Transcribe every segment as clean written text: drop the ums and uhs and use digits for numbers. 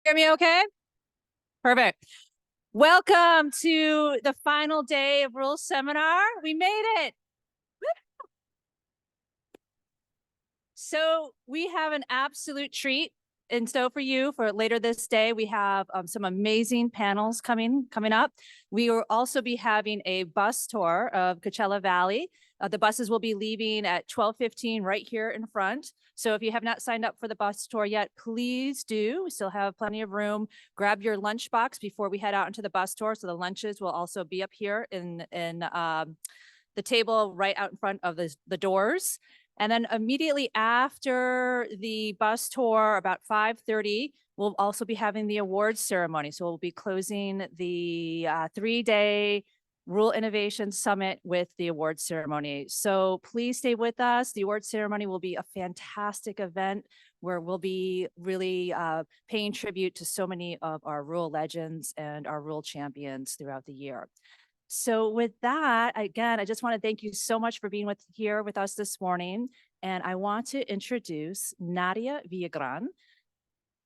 Hear me okay? Perfect. Welcome to the final day of Rules Seminar. We made it. So we have an absolute treat in store for you for later this day. We have some amazing panels coming up. We will also be having a bus tour of Coachella Valley. The buses will be leaving at 12:15 right here in front. So if you have not signed up for the bus tour yet, please do. We still have plenty of room. Grab your lunch box before we head out into the bus tour. So the lunches will also be up here in the table right out in front of the doors. And then immediately after the bus tour, about 5:30, we'll also be having the awards ceremony. So we'll be closing the 3-day Rule Innovation Summit with the awards ceremony. So please stay with us. The awards ceremony will be a fantastic event where we'll be really paying tribute to so many of our Rule legends and our Rule champions throughout the year. So with that, again, I just want to thank you so much for being here with us this morning. And I want to introduce Nadia Villagrán,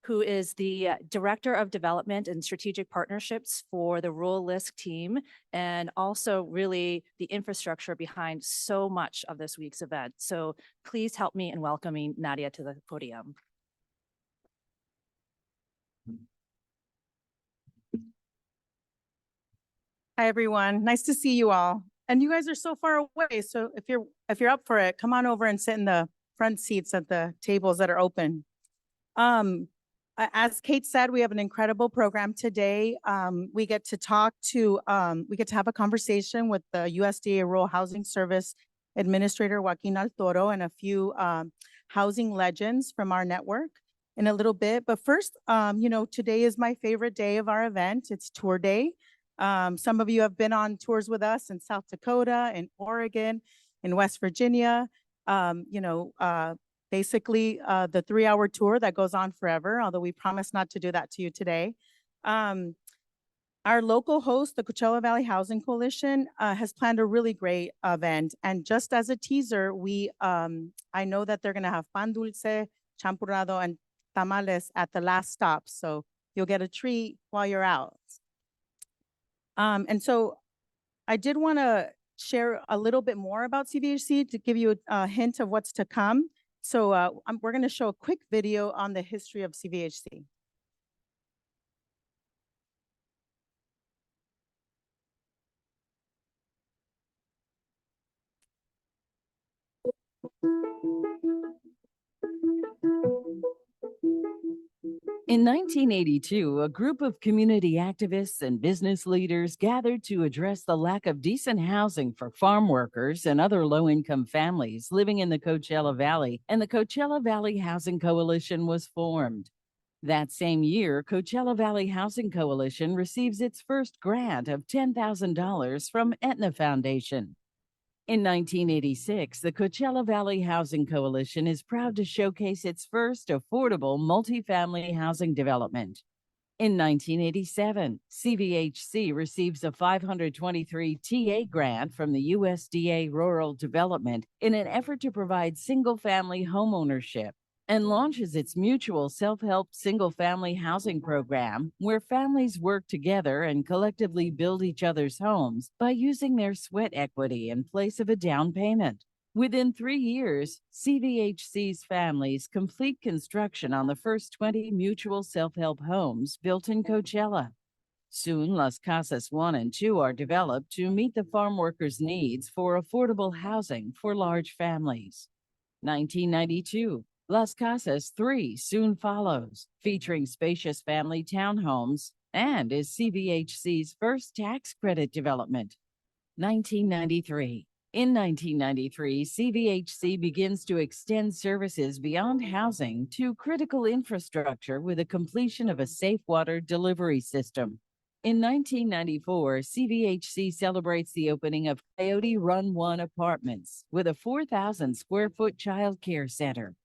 who is the Director of Development and Strategic Partnerships for the Rural LISC team, and also really the infrastructure behind so much of this week's event. So please help me in welcoming Nadia to the podium. Hi, everyone. Nice to see you all. And you guys are so far away. So if you're up for it, come on over and sit in the front seats at the tables that are open. As Kate said, we have an incredible program today. We get to have a conversation with the USDA Rural Housing Service Administrator Joaquin Altoro and a few housing legends from our network in a little bit. But first, today is my favorite day of our event. It's tour day. Some of you have been on tours with us in South Dakota, in Oregon, in West Virginia. Basically the 3-hour tour that goes on forever, although we promise not to do that to you today. Our local host, the Coachella Valley Housing Coalition, has planned a really great event. And just as a teaser, I know that they're going to have pan dulce, champurrado, and tamales at the last stop. So you'll get a treat while you're out. And so I did want to share a little bit more about CVHC to give you a hint of what's to come. So we're going to show a quick video on the history of CVHC. In 1982, a group of community activists and business leaders gathered to address the lack of decent housing for farm workers and other low-income families living in the Coachella Valley, and the Coachella Valley Housing Coalition was formed. That same year, Coachella Valley Housing Coalition receives its first grant of $10,000 from Aetna Foundation. In 1986, the Coachella Valley Housing Coalition is proud to showcase its first affordable multifamily housing development. In 1987, CVHC receives a 523 TA grant from the USDA Rural Development in an effort to provide single-family homeownership, and launches its mutual self-help single-family housing program, where families work together and collectively build each other's homes by using their sweat equity in place of a down payment. Within 3 years, CVHC's families complete construction on the first 20 mutual self-help homes built in Coachella. Soon, Las Casas 1 and 2 are developed to meet the farm workers' needs for affordable housing for large families. 1992. Las Casas 3 soon follows, featuring spacious family townhomes, and is CVHC's first tax credit development. 1993. In 1993, CVHC begins to extend services beyond housing to critical infrastructure with the completion of a safe water delivery system. In 1994, CVHC celebrates the opening of Coyote Run 1 Apartments with a 4,000 square foot child care center,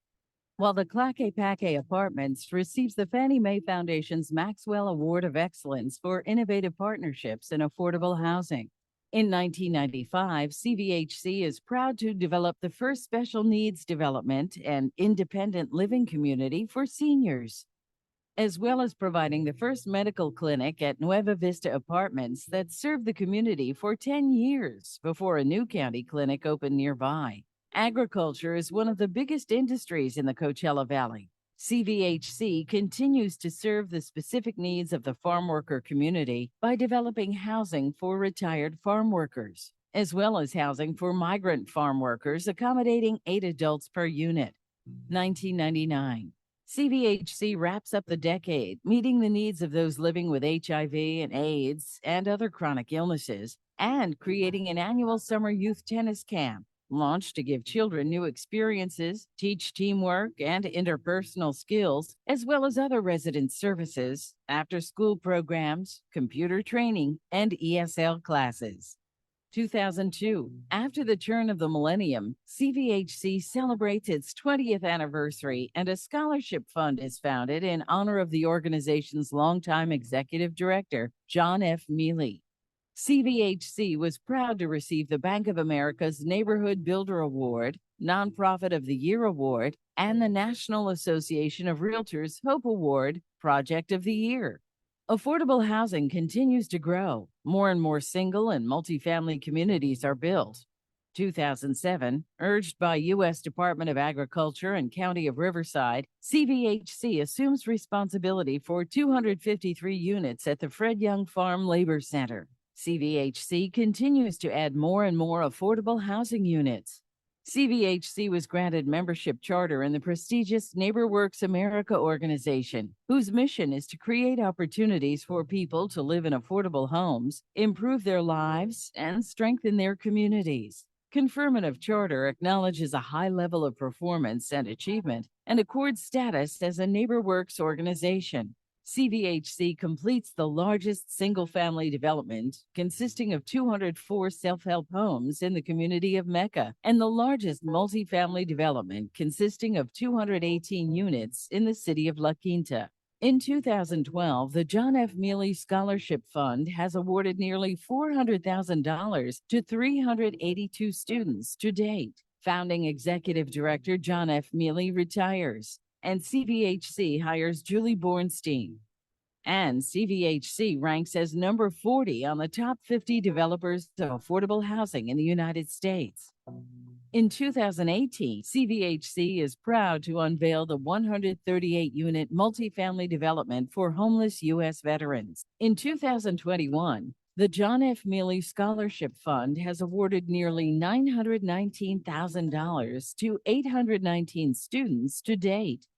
while the Claque Paque Apartments receives the Fannie Mae Foundation's Maxwell Award of Excellence for Innovative Partnerships in Affordable Housing. In 1995, CVHC is proud to develop the first special needs development and independent living community for seniors. as well as providing the first medical clinic at Nueva Vista Apartments that served the community for 10 years before a new county clinic opened nearby. Agriculture is one of the biggest industries in the Coachella Valley. CVHC continues to serve the specific needs of the farm worker community by developing housing for retired farm workers, as well as housing for migrant farm workers, accommodating 8 adults per unit. 1999. CVHC wraps up the decade, meeting the needs of those living with HIV and AIDS and other chronic illnesses, and creating an annual summer youth tennis camp, launched to give children new experiences, teach teamwork and interpersonal skills, as well as other resident services, after-school programs, computer training, and ESL classes. 2002. After the turn of the millennium, CVHC celebrates its 20th anniversary, and a scholarship fund is founded in honor of the organization's longtime executive director, John F. Mealy. CVHC was proud to receive the Bank of America's Neighborhood Builder Award, Nonprofit of the Year Award, and the National Association of Realtors Hope Award, Project of the Year. Affordable housing continues to grow. More and more single and multifamily communities are built. 2007, urged by U.S. Department of Agriculture and County of Riverside, CVHC assumes responsibility for 253 units at the Fred Young Farm Labor Center. CVHC continues to add more and more affordable housing units. CVHC was granted membership charter in the prestigious NeighborWorks America organization, whose mission is to create opportunities for people to live in affordable homes, improve their lives, and strengthen their communities. Conferment of charter acknowledges a high level of performance and achievement and accords status as a NeighborWorks organization. CVHC completes the largest single-family development, consisting of 204 self-help homes in the community of Mecca, and the largest multifamily development, consisting of 218 units in the city of La Quinta. In 2012, the John F. Mealy Scholarship Fund has awarded nearly $400,000 to 382 students to date. Founding Executive Director John F. Mealy retires, and CVHC hires Julie Bornstein. And CVHC ranks as number 40 on the top 50 developers of affordable housing in the United States. In 2018, CVHC is proud to unveil the 138-unit multifamily development for homeless U.S. veterans. In 2021, the John F. Mealy Scholarship Fund has awarded nearly $919,000 to 819 students to date.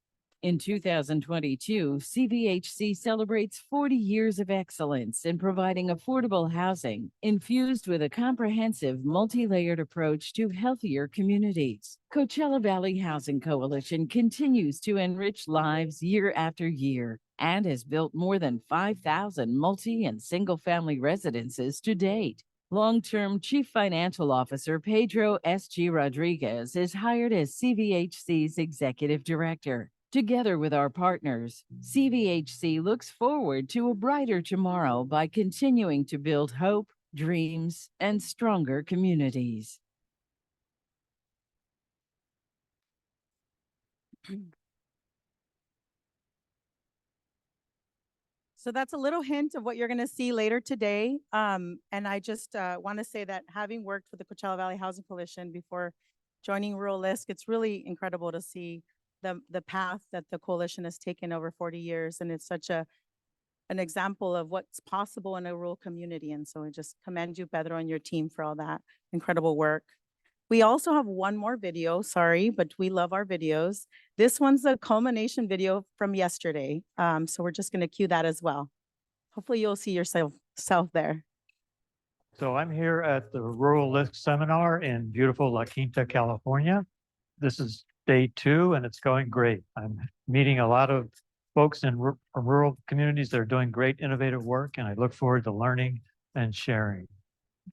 In 2022, CVHC celebrates 40 years of excellence in providing affordable housing, infused with a comprehensive, multi-layered approach to healthier communities. Coachella Valley Housing Coalition continues to enrich lives year after year and has built more than 5,000 multi- and single-family residences to date. Long-term Chief Financial Officer Pedro S.G. Rodriguez is hired as CVHC's Executive Director. Together with our partners, CVHC looks forward to a brighter tomorrow by continuing to build hope, dreams, and stronger communities. So that's a little hint of what you're going to see later today. And I just want to say that having worked with the Coachella Valley Housing Coalition before joining Rural LISC, it's really incredible to see the path that the coalition has taken over 40 years. And it's such an example of what's possible in a rural community. And so I just commend you, Pedro, and your team for all that incredible work. We also have one more video, sorry, but we love our videos. This one's a culmination video from yesterday. So we're just going to cue that as well. Hopefully you'll see yourself there. So I'm here at the Rural LISC Seminar in beautiful La Quinta, California. This is day 2 and it's going great. I'm meeting a lot of folks from rural communities that are doing great innovative work, and I look forward to learning and sharing.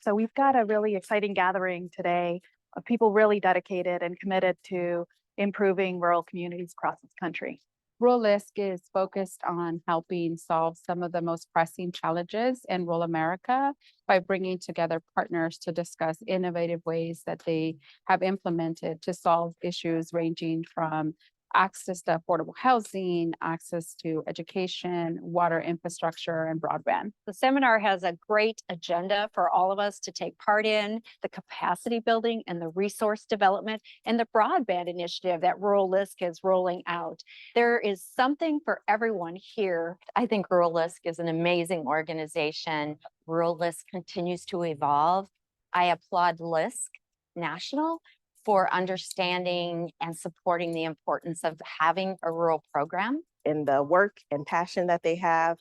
So we've got a really exciting gathering today of people really dedicated and committed to improving rural communities across this country. Rural LISC is focused on helping solve some of the most pressing challenges in rural America by bringing together partners to discuss innovative ways that they have implemented to solve issues ranging from access to affordable housing, access to education, water infrastructure, and broadband. The seminar has a great agenda for all of us to take part in, the capacity building and the resource development and the broadband initiative that Rural LISC is rolling out. There is something for everyone here. I think Rural LISC is an amazing organization. Rural LISC continues to evolve. I applaud LISC National for understanding and supporting the importance of having a rural program. In the work and passion that they have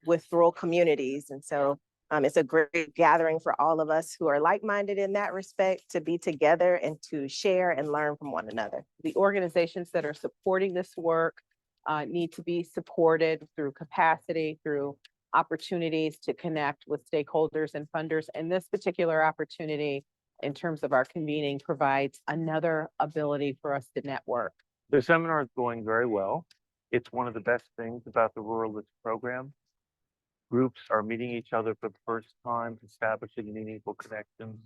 with rural communities. And so it's a great gathering for all of us who are like-minded in that respect to be together and to share and learn from one another. The organizations that are supporting this work need to be supported through capacity, through opportunities to connect with stakeholders and funders. And this particular opportunity in terms of our convening provides another ability for us to network. The seminar is going very well. It's one of the best things about the Rural LISC program. Groups are meeting each other for the first time, establishing meaningful connections.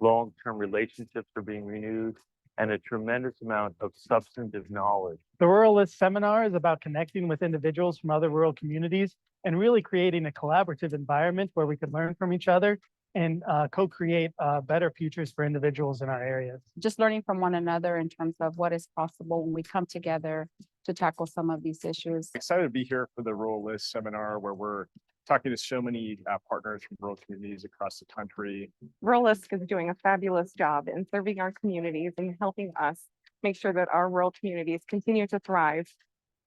Long-term relationships are being renewed, and a tremendous amount of substantive knowledge. The Rural LISC seminar is about connecting with individuals from other rural communities and really creating a collaborative environment where we can learn from each other and co-create better futures for individuals in our areas. Just learning from one another in terms of what is possible when we come together to tackle some of these issues. Excited to be here for the Rural LISC seminar where we're talking to so many partners from rural communities across the country. Rural LISC is doing a fabulous job in serving our communities and helping us make sure that our rural communities continue to thrive.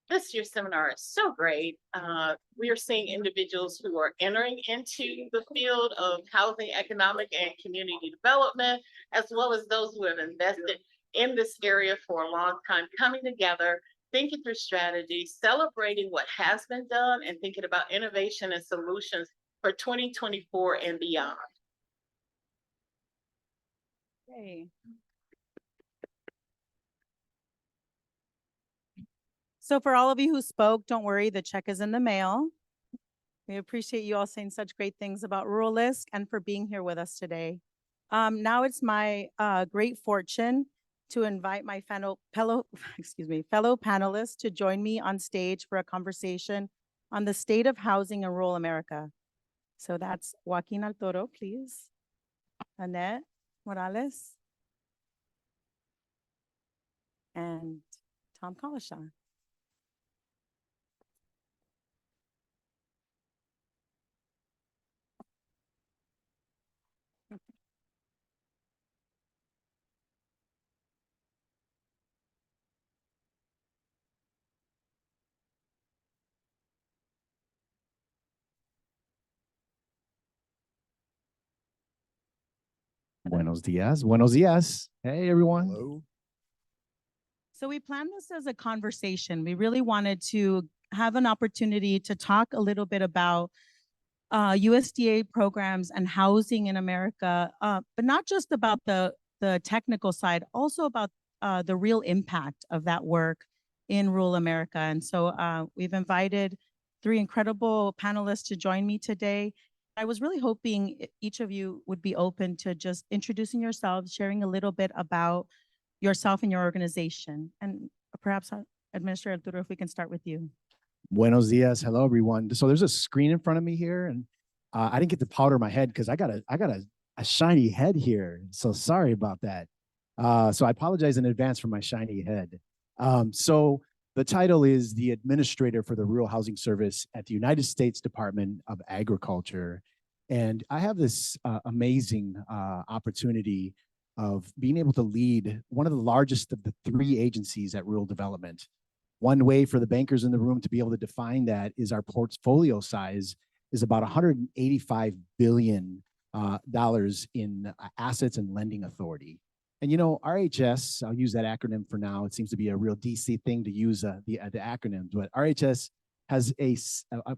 This year's seminar is so great. We are seeing individuals who are entering into the field of housing, economic, and community development, as well as those who have invested in this area for a long time, coming together, thinking through strategies, celebrating what has been done, and thinking about innovation and solutions for 2024 and beyond. Okay. So for all of you who spoke, don't worry, the check is in the mail. We appreciate you all saying such great things about Rural LISC and for being here with us today. Now it's my great fortune to invite my fellow panelists to join me on stage for a conversation on the state of housing in rural America. So that's Joaquin Altoro, please. Annette Morales. And Tom Collishaw. Buenos dias. Buenos dias. Hey, everyone. Hello. So we planned this as a conversation. We really wanted to have an opportunity to talk a little bit about USDA programs and housing in America, but not just about the technical side, also about the real impact of that work in rural America. And so we've invited 3 incredible panelists to join me today. I was really hoping each of you would be open to just introducing yourselves, sharing a little bit about yourself and your organization. And perhaps Administrator Altoro, if we can start with you. Buenos dias. Hello, everyone. So there's a screen in front of me here, and I didn't get to powder my head because I got a shiny head here. So sorry about that. So I apologize in advance for my shiny head. So the title is the Administrator for the Rural Housing Service at the United States Department of Agriculture. And I have this amazing opportunity of being able to lead one of the largest of the 3 agencies at rural development. One way for the bankers in the room to be able to define that is our portfolio size is about $185 billion in assets and lending authority. And you know, RHS, I'll use that acronym for now. It seems to be a real DC thing to use the acronym, but RHS has a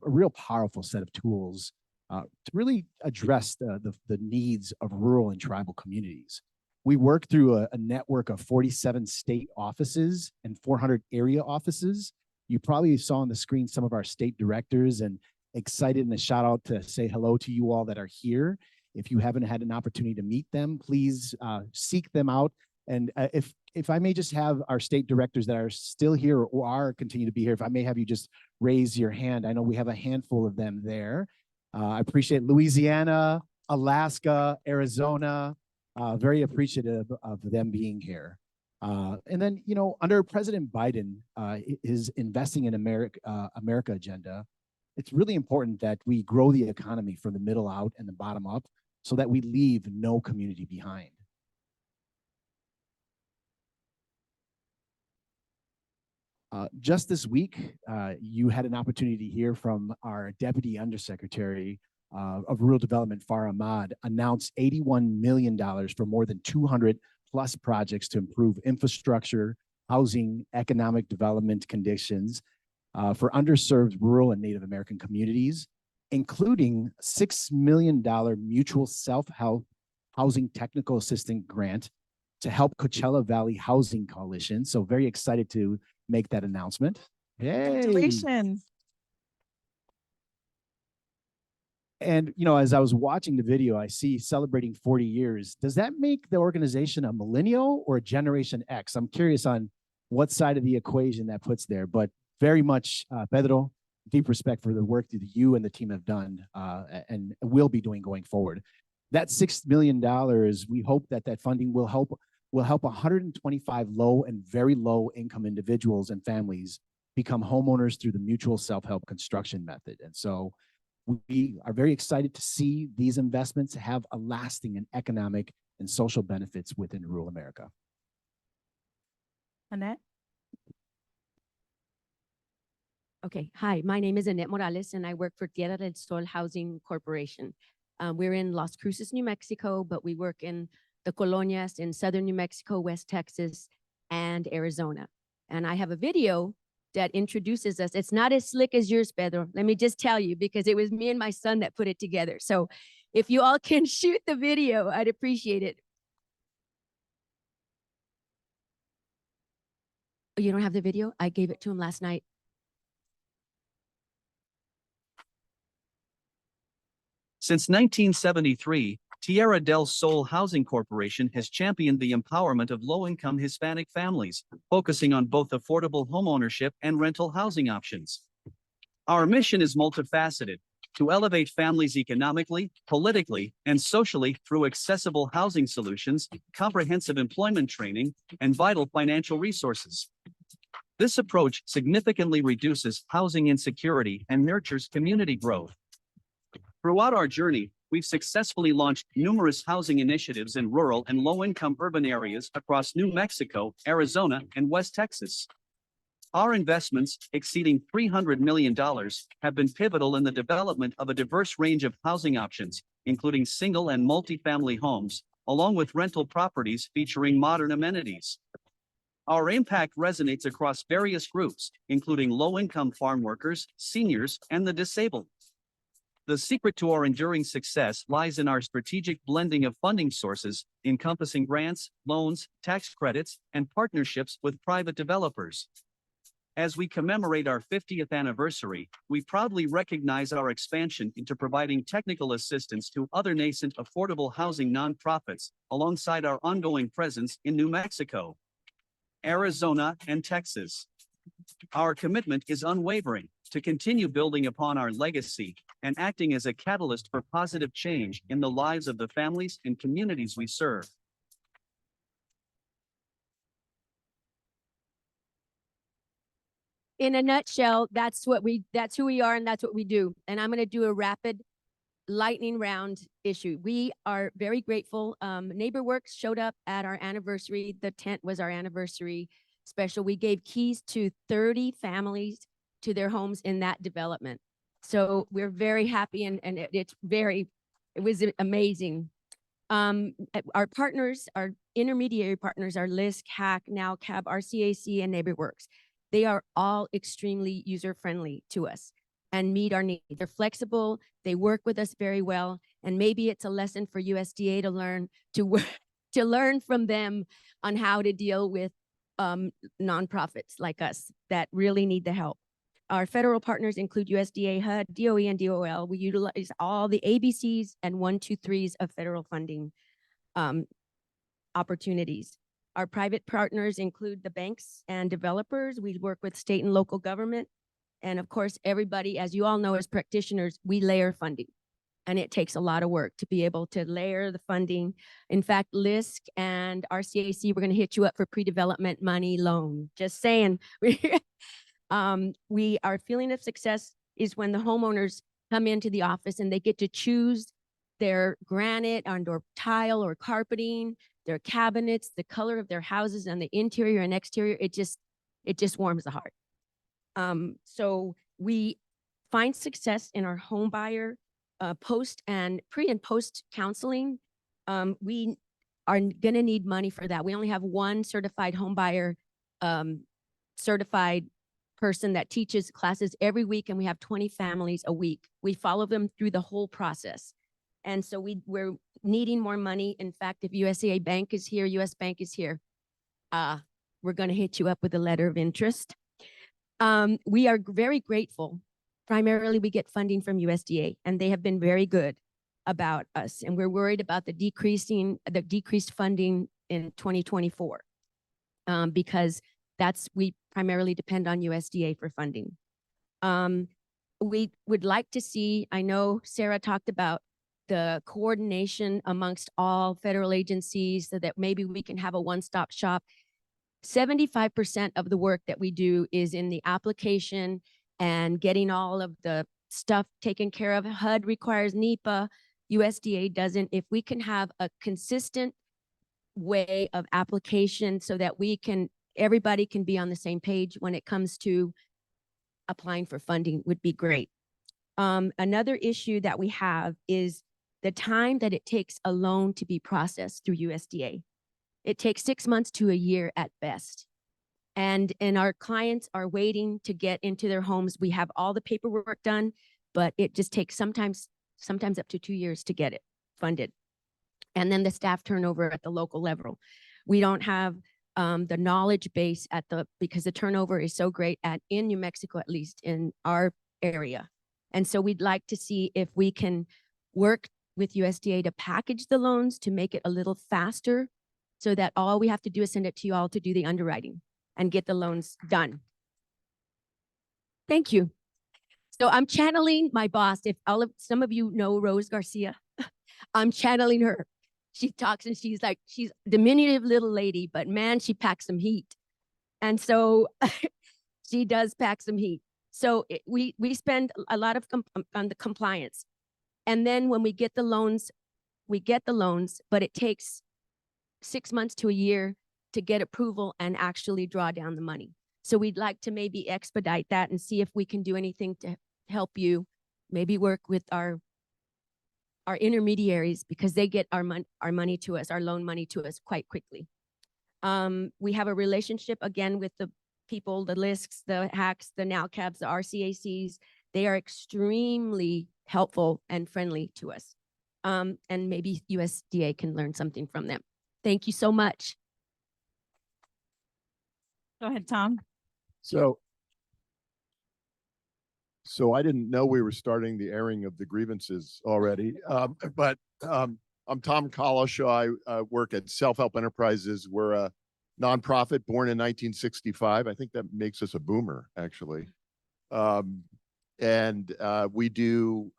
real powerful set of tools to really address the needs of rural and tribal communities. We work through a network of 47 state offices and 400 area offices. You probably saw on the screen some of our state directors, and excited and a shout out to say hello to you all that are here. If you haven't had an opportunity to meet them, please seek them out. And if if I may just have our state directors that are still here or are continue to be here, if I may have you just raise your hand. I know we have a handful of them there. I appreciate Louisiana, Alaska, Arizona. Very appreciative of them being here. And then, you know, under President Biden, his investing in America agenda, it's really important that we grow the economy from the middle out and the bottom up so that we leave no community behind. Just this week, you had an opportunity to hear from our Deputy Undersecretary of Rural Development, Farah Ahmad, announce $81 million for more than 200 plus projects to improve infrastructure, housing, economic development conditions for underserved rural and Native American communities, including $6 million mutual self-help housing technical assistance grant to help Coachella Valley Housing Coalition. So very excited to make that announcement. Yay. Congratulations. And, you know, as I was watching the video, I see celebrating 40 years. Does that make the organization a millennial or a Generation X? I'm curious on what side of the equation that puts there, but very much, Pedro, deep respect for the work that you and the team have done and will be doing going forward. That $6 million, we hope that that funding will help 125 low and very low income individuals and families become homeowners through the mutual self-help construction method. And so we are very excited to see these investments have a lasting and economic and social benefits within rural America. Annette? Okay, hi, my name is Annette Morales and I work for Tierra del Sol Housing Corporation. We're in Las Cruces, New Mexico, but we work in the colonias in southern New Mexico, West Texas, and Arizona. And I have a video that introduces us. It's not as slick as yours, Pedro. Let me just tell you, because it was me and my son that put it together. So if you all can shoot the video, I'd appreciate it. Oh, you don't have the video? I gave it to him last night. Since 1973, Tierra del Sol Housing Corporation has championed the empowerment of low-income Hispanic families, focusing on both affordable homeownership and rental housing options. Our mission is multifaceted: to elevate families economically, politically, and socially through accessible housing solutions, comprehensive employment training, and vital financial resources. This approach significantly reduces housing insecurity and nurtures community growth. Throughout our journey, we've successfully launched numerous housing initiatives in rural and low-income urban areas across New Mexico, Arizona, and West Texas. Our investments, exceeding $300 million, have been pivotal in the development of a diverse range of housing options, including single and multi-family homes, along with rental properties featuring modern amenities. Our impact resonates across various groups, including low-income farm workers, seniors, and the disabled. The secret to our enduring success lies in our strategic blending of funding sources, encompassing grants, loans, tax credits, and partnerships with private developers. As we commemorate our 50th anniversary, we proudly recognize our expansion into providing technical assistance to other nascent affordable housing nonprofits, alongside our ongoing presence in New Mexico, Arizona, and Texas. Our commitment is unwavering to continue building upon our legacy and acting as a catalyst for positive change in the lives of the families and communities we serve. In a nutshell, that's who we are and that's what we do. And I'm going to do a rapid lightning round issue. We are very grateful. NeighborWorks showed up at our anniversary. The tent was our anniversary special. We gave keys to 30 families to their homes in that development. So we're very happy and it was amazing. Our partners, our intermediary partners are LISC, HAC, now CAB, RCAC, and NeighborWorks. They are all extremely user-friendly to us and meet our needs. They're flexible, they work with us very well, and maybe it's a lesson for USDA to learn from them on how to deal with nonprofits like us that really need the help. Our federal partners include USDA, HUD, DOE, and DOL. We utilize all the ABCs and 1, 2, 3s of federal funding opportunities. Our private partners include the banks and developers. We work with state and local government. And of course, everybody, as you all know, as practitioners, we layer funding. And it takes a lot of work to be able to layer the funding. In fact, LISC and RCAC, we're going to hit you up for pre-development money loan. Just saying. Our feeling of success is when the homeowners come into the office and they get to choose their granite or tile or carpeting, their cabinets, the color of their houses and the interior and exterior. It just warms the heart. So we find success in our home buyer post and pre and post counseling. We are going to need money for that. We only have one certified home buyer certified person that teaches classes every week, and we have 20 families a week. We follow them through the whole process. And so we're needing more money. In fact, if USDA Bank is here, US Bank is here, we're going to hit you up with a letter of interest. We are very grateful. Primarily, we get funding from USDA, and they have been very good about us. And we're worried about the decreased funding in 2024 because we primarily depend on USDA for funding. We would like to see, I know Sarah talked about the coordination amongst all federal agencies so that maybe we can have a one-stop shop. 75% of the work that we do is in the application and getting all of the stuff taken care of. HUD requires NEPA, USDA doesn't. If we can have a consistent way of application so that everybody can be on the same page when it comes to applying for funding would be great. Another issue that we have is the time that it takes a loan to be processed through USDA. It takes 6 months to a year at best. And our clients are waiting to get into their homes. We have all the paperwork done, but it just takes sometimes up to 2 years to get it funded. And then the staff turnover at the local level. We don't have the knowledge base because the turnover is so great in New Mexico, at least in our area. And so we'd like to see if we can work with USDA to package the loans to make it a little faster so that all we have to do is send it to you all to do the underwriting and get the loans done. Thank you. So I'm channeling my boss. If some of you know Rose Garcia, I'm channeling her. She talks and she's a diminutive little lady, but man, she packs some heat. And so she does pack some heat. So we spend a lot on the compliance. And then when we get the loans, but it takes 6 months to a year to get approval and actually draw down the money. So we'd like to maybe expedite that and see if we can do anything to help you, maybe work with our intermediaries because they get our money to us, our loan money to us quite quickly. We have a relationship again with the people, the LISCs, the HACs, the NALCABs, the RCACs. They are extremely helpful and friendly to us. And maybe USDA can learn something from them. Thank you so much. Go ahead, Tom. So I didn't know we were starting the airing of the grievances already, but I'm Tom Collishaw. I work at Self-Help Enterprises. We're a nonprofit born in 1965. I think that makes us a boomer, actually. And we do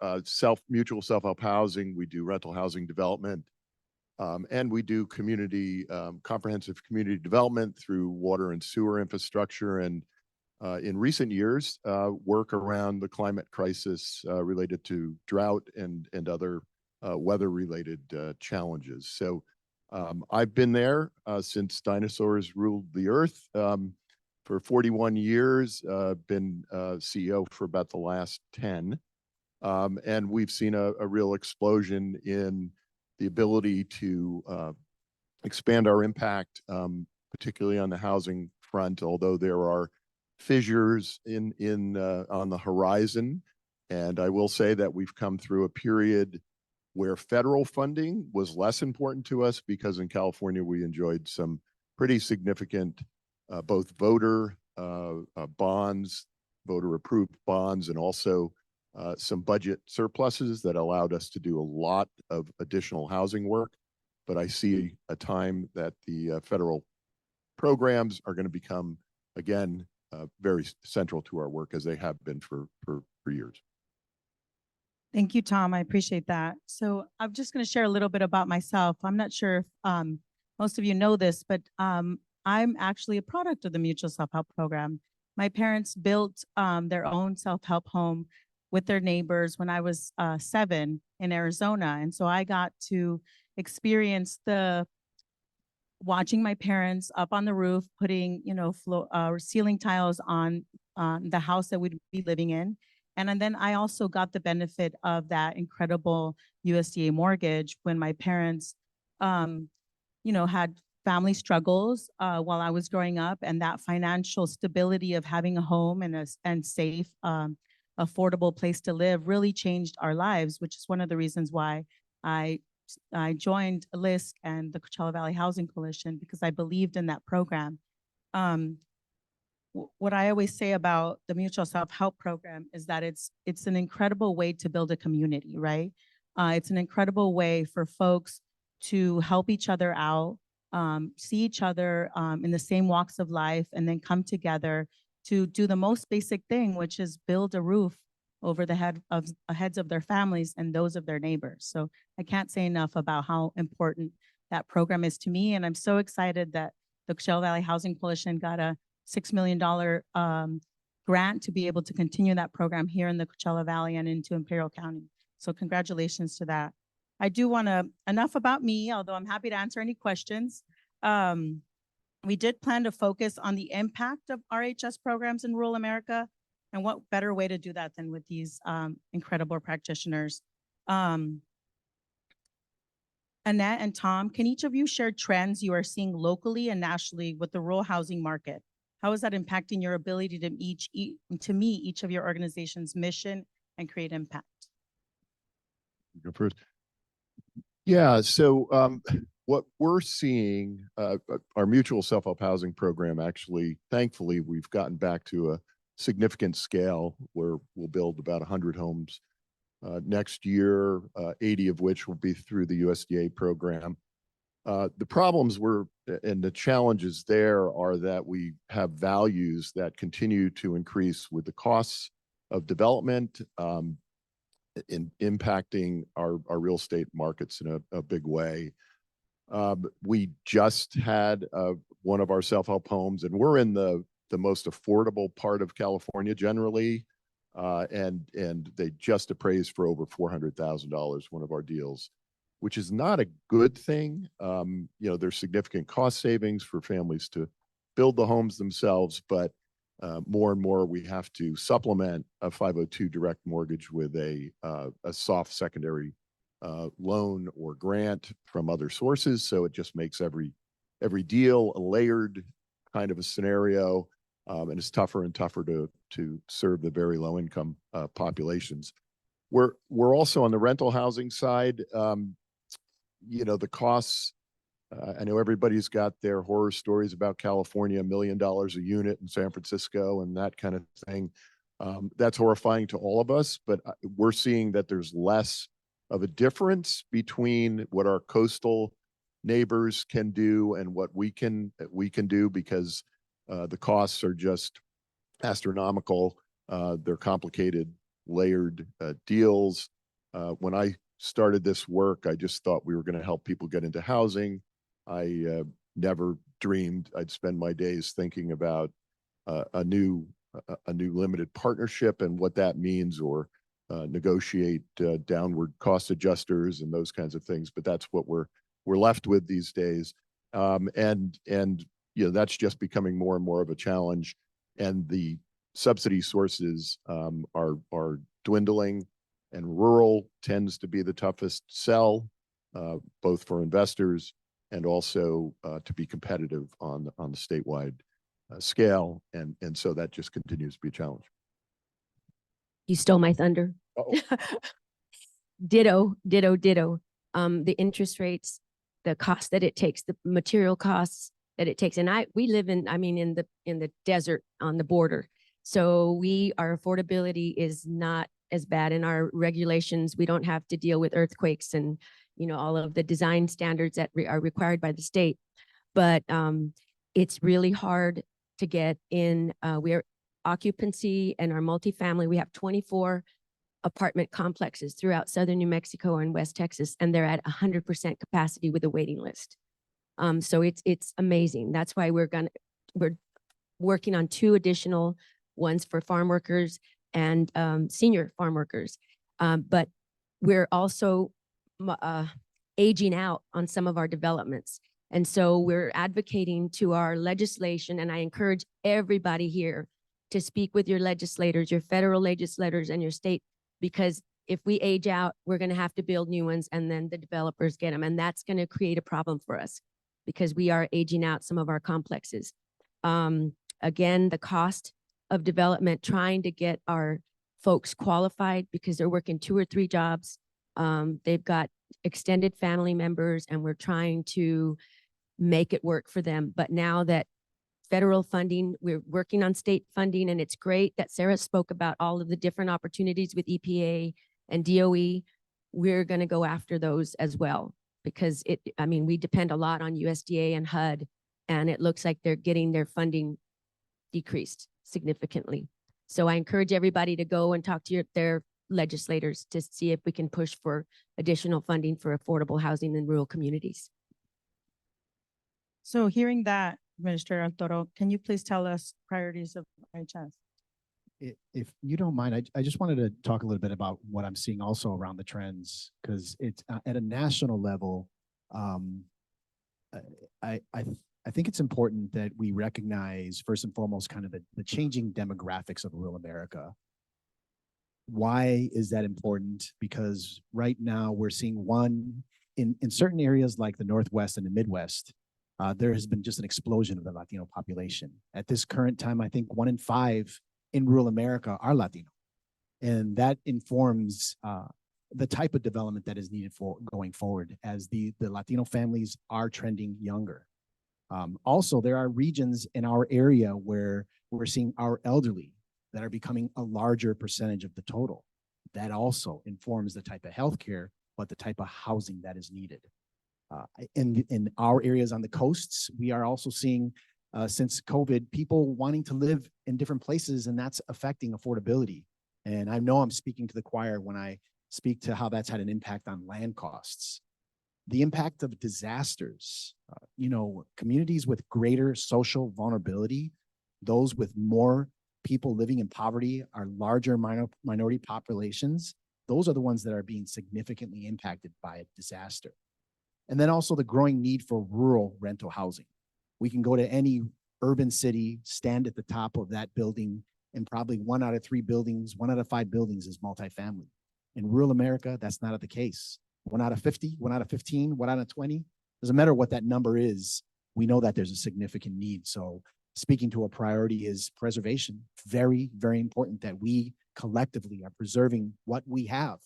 mutual self-help housing. We do rental housing development. And we do comprehensive community development through water and sewer infrastructure. And in recent years, work around the climate crisis related to drought and other weather-related challenges. So I've been there since dinosaurs ruled the earth for 41 years, been CEO for about the last 10. And we've seen a real explosion in the ability to expand our impact, particularly on the housing front, although there are fissures on the horizon. And I will say that we've come through a period where federal funding was less important to us because in California, we enjoyed some pretty significant both voter bonds, voter approved bonds, and also some budget surpluses that allowed us to do a lot of additional housing work. But I see a time that the federal programs are going to become, again, very central to our work as they have been for years. Thank you, Tom. I appreciate that. So I'm just going to share a little bit about myself. I'm not sure if most of you know this, but I'm actually a product of the Mutual Self-Help Program. My parents built their own self-help home with their neighbors when I was 7 in Arizona. And so I got to experience watching my parents up on the roof, putting, ceiling tiles on the house that we'd be living in. And then I also got the benefit of that incredible USDA mortgage when my parents, had family struggles while I was growing up, and that financial stability of having a home and safe, affordable place to live really changed our lives, which is one of the reasons why I joined LISC and the Coachella Valley Housing Coalition, because I believed in that program. What I always say about the Mutual Self-Help Program is that it's an incredible way to build a community, right? It's an incredible way for folks to help each other out, see each other in the same walks of life, and then come together to do the most basic thing, which is build a roof over the heads of their families and those of their neighbors. So I can't say enough about how important that program is to me. And I'm so excited that the Coachella Valley Housing Coalition got a $6 million grant to be able to continue that program here in the Coachella Valley and into Imperial County. So congratulations to that. I do want to, enough about me, although I'm happy to answer any questions. We did plan to focus on the impact of RHS programs in rural America, and what better way to do that than with these incredible practitioners. Annette and Tom, can each of you share trends you are seeing locally and nationally with the rural housing market? How is that impacting your ability to meet each of your organization's mission and create impact? Go first. Yeah, so what we're seeing, our Mutual Self-Help Housing Program, actually, thankfully, we've gotten back to a significant scale where we'll build about 100 homes next year, 80 of which will be through the USDA program. The problems and the challenges there are that we have values that continue to increase with the costs of development, in impacting our real estate markets in a big way. We just had one of our self-help homes, and we're in the most affordable part of California generally, and they just appraised for over $400,000, one of our deals, which is not a good thing. There's significant cost savings for families to build the homes themselves, but more and more we have to supplement a 502 direct mortgage with a soft secondary loan or grant from other sources. So it just makes every deal a layered kind of a scenario, and it's tougher and tougher to serve the very low income populations. We're also on the rental housing side. The costs. I know everybody's got their horror stories about California, $1 million a unit in San Francisco and that kind of thing. That's horrifying to all of us, but we're seeing that there's less of a difference between what our coastal neighbors can do and what we can do, because the costs are just astronomical. They're complicated, layered deals. When I started this work, I just thought we were going to help people get into housing. I never dreamed I'd spend my days thinking about a new limited partnership and what that means, or negotiate downward cost adjusters and those kinds of things. But that's what we're left with these days, and that's just becoming more and more of a challenge. And the subsidy sources are dwindling, and rural tends to be the toughest sell, both for investors and also to be competitive on the statewide scale. And so that just continues to be a challenge. You stole my thunder. Ditto. The interest rates, the cost that it takes, the material costs that it takes. And we live in the desert on the border. So our affordability is not as bad in our regulations. We don't have to deal with earthquakes and all of the design standards that are required by the state. But it's really hard to get in. We're occupancy and our multifamily. We have 24 apartment complexes throughout southern New Mexico and West Texas, and they're at 100% capacity with a waiting list. So it's amazing. That's why we're working on 2 additional ones for farm workers and senior farm workers. But we're also aging out on some of our developments. And so we're advocating to our legislation, and I encourage everybody here to speak with your legislators, your federal legislators and your state, because if we age out, we're going to have to build new ones, and then the developers get them. And that's going to create a problem for us because we are aging out some of our complexes. Again, the cost of development, trying to get our folks qualified because they're working 2 or 3 jobs. They've got extended family members, and we're trying to make it work for them. But now that federal funding, we're working on state funding, and it's great that Sarah spoke about all of the different opportunities with EPA and DOE. We're going to go after those as well because we depend a lot on USDA and HUD, and it looks like they're getting their funding decreased significantly. So I encourage everybody to go and talk to their legislators to see if we can push for additional funding for affordable housing in rural communities. So hearing that, Administrator Altoro, can you please tell us priorities of IHS? If you don't mind, I just wanted to talk a little bit about what I'm seeing also around the trends, because it's at a national level. I think it's important that we recognize first and foremost kind of the changing demographics of rural America. Why is that important? Because right now we're seeing in certain areas like the Northwest and the Midwest, there has been just an explosion of the Latino population. At this current time, I think 1 in 5 in rural America are Latino. And that informs the type of development that is needed for going forward as the Latino families are trending younger. Also, there are regions in our area where we're seeing our elderly that are becoming a larger percentage of the total. That also informs the type of healthcare, but the type of housing that is needed. In our areas on the coasts, we are also seeing, since COVID, people wanting to live in different places, and that's affecting affordability. And I know I'm speaking to the choir when I speak to how that's had an impact on land costs. The impact of disasters, communities with greater social vulnerability, those with more people living in poverty, are larger minority populations. Those are the ones that are being significantly impacted by a disaster. And then also the growing need for rural rental housing. We can go to any urban city, stand at the top of that building, and probably 1 out of 3 buildings, 1 out of 5 buildings is multifamily. In rural America, that's not the case. 1 out of 50, 1 out of 15, 1 out of 20, doesn't matter what that number is, we know that there's a significant need. So speaking to a priority is preservation. Very, very important that we collectively are preserving what we have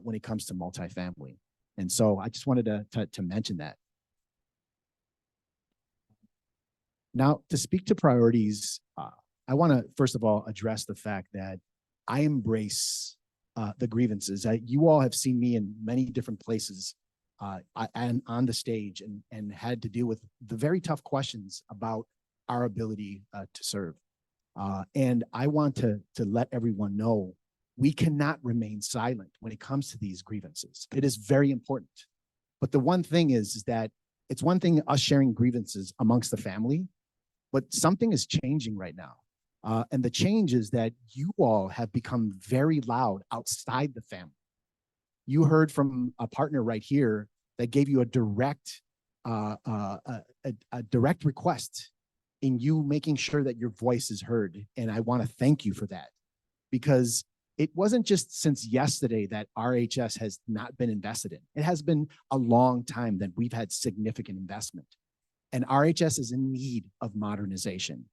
when it comes to multifamily. And so I just wanted to mention that. Now, to speak to priorities, I want to first of all address the fact that I embrace the grievances. You all have seen me in many different places and on the stage and had to deal with the very tough questions about our ability to serve. And I want to let everyone know we cannot remain silent when it comes to these grievances. It is very important. But the one thing is that it's one thing us sharing grievances amongst the family, but something is changing right now. And the change is that you all have become very loud outside the family. You heard from a partner right here that gave you a direct request in you making sure that your voice is heard. And I want to thank you for that, because it wasn't just since yesterday that RHS has not been invested in. It has been a long time that we've had significant investment. And RHS is in need of modernization.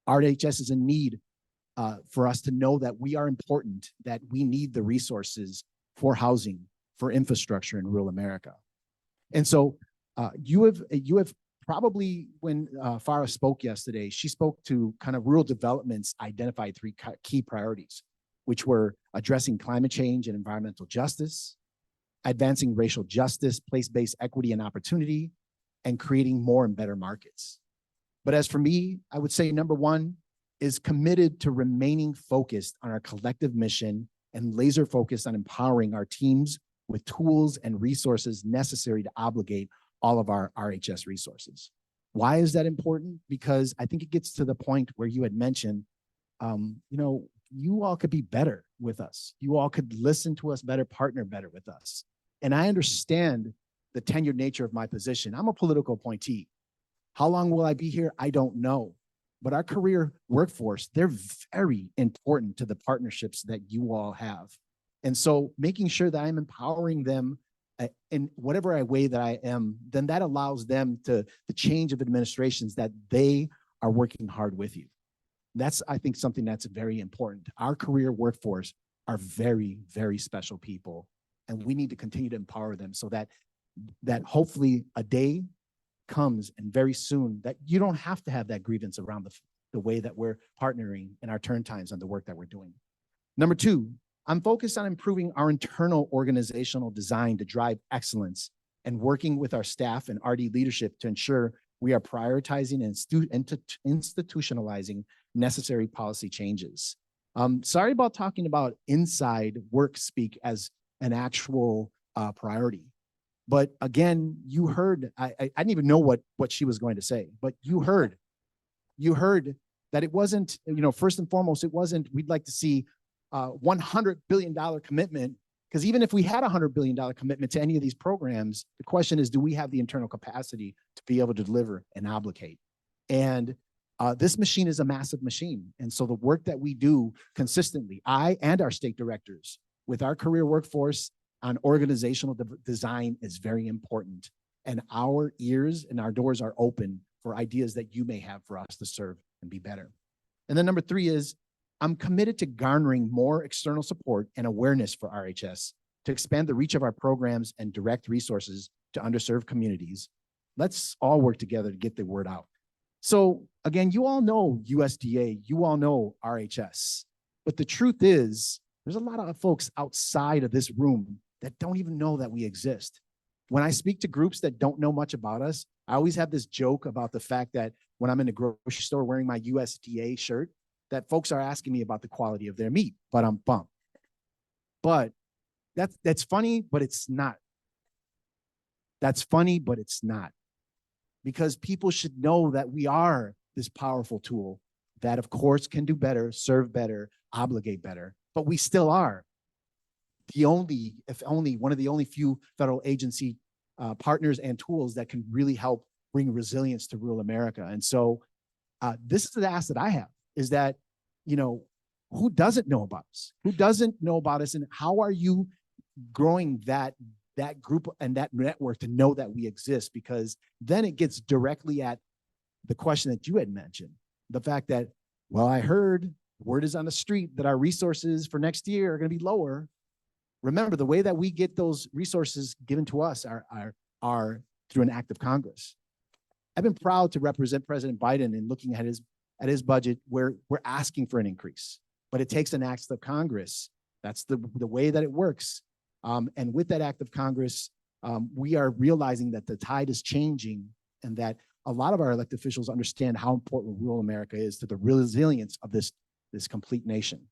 RHS is in need for us to know that we are important, that we need the resources for housing, for infrastructure in rural America. And so you have probably, when Farah spoke yesterday, she spoke to kind of rural development's identified 3 key priorities, which were addressing climate change and environmental justice, advancing racial justice, place-based equity and opportunity, and creating more and better markets. But as for me, I would say number one is committed to remaining focused on our collective mission and laser focused on empowering our teams with tools and resources necessary to obligate all of our RHS resources. Why is that important? Because I think it gets to the point where you had mentioned, you all could be better with us. You all could listen to us better, partner better with us. And I understand the tenured nature of my position. I'm a political appointee. How long will I be here? I don't know. But our career workforce, they're very important to the partnerships that you all have. And so making sure that I'm empowering them in whatever way that I am, then that allows them to the change of administrations that they are working hard with you. That's, I think, something that's very important. Our career workforce are very, very special people, and we need to continue to empower them so that hopefully a day comes, and very soon, that you don't have to have that grievance around the way that we're partnering in our turn times on the work that we're doing. Number two, I'm focused on improving our internal organizational design to drive excellence and working with our staff and RD leadership to ensure we are prioritizing and institutionalizing necessary policy changes. Sorry about talking about inside work speak as an actual priority. But again, you heard, I didn't even know what she was going to say, but you heard that it wasn't, first and foremost, it wasn't, we'd like to see $100 billion commitment, because even if we had a $100 billion commitment to any of these programs, the question is, do we have the internal capacity to be able to deliver and obligate? And this machine is a massive machine. And so the work that we do consistently, I and our state directors with our career workforce on organizational design is very important. And our ears and our doors are open for ideas that you may have for us to serve and be better. And then number three is, I'm committed to garnering more external support and awareness for RHS to expand the reach of our programs and direct resources to underserved communities. Let's all work together to get the word out. So again, you all know USDA, you all know RHS, but the truth is there's a lot of folks outside of this room that don't even know that we exist. When I speak to groups that don't know much about us, I always have this joke about the fact that when I'm in the grocery store wearing my USDA shirt, that folks are asking me about the quality of their meat, but I'm bummed. But that's funny, but it's not. That's funny, but it's not. Because people should know that we are this powerful tool that, of course, can do better, serve better, obligate better, but we still are one of the only few federal agency partners and tools that can really help bring resilience to rural America. And so this is the ask that I have, is that, who doesn't know about us? Who doesn't know about us? And how are you growing that group and that network to know that we exist? Because then it gets directly at the question that you had mentioned, the fact that, well, I heard word is on the street that our resources for next year are going to be lower. Remember, the way that we get those resources given to us are through an act of Congress. I've been proud to represent President Biden in looking at his budget where we're asking for an increase, but it takes an act of Congress. That's the way that it works. And with that act of Congress, we are realizing that the tide is changing and that a lot of our elected officials understand how important rural America is to the resilience of this complete nation.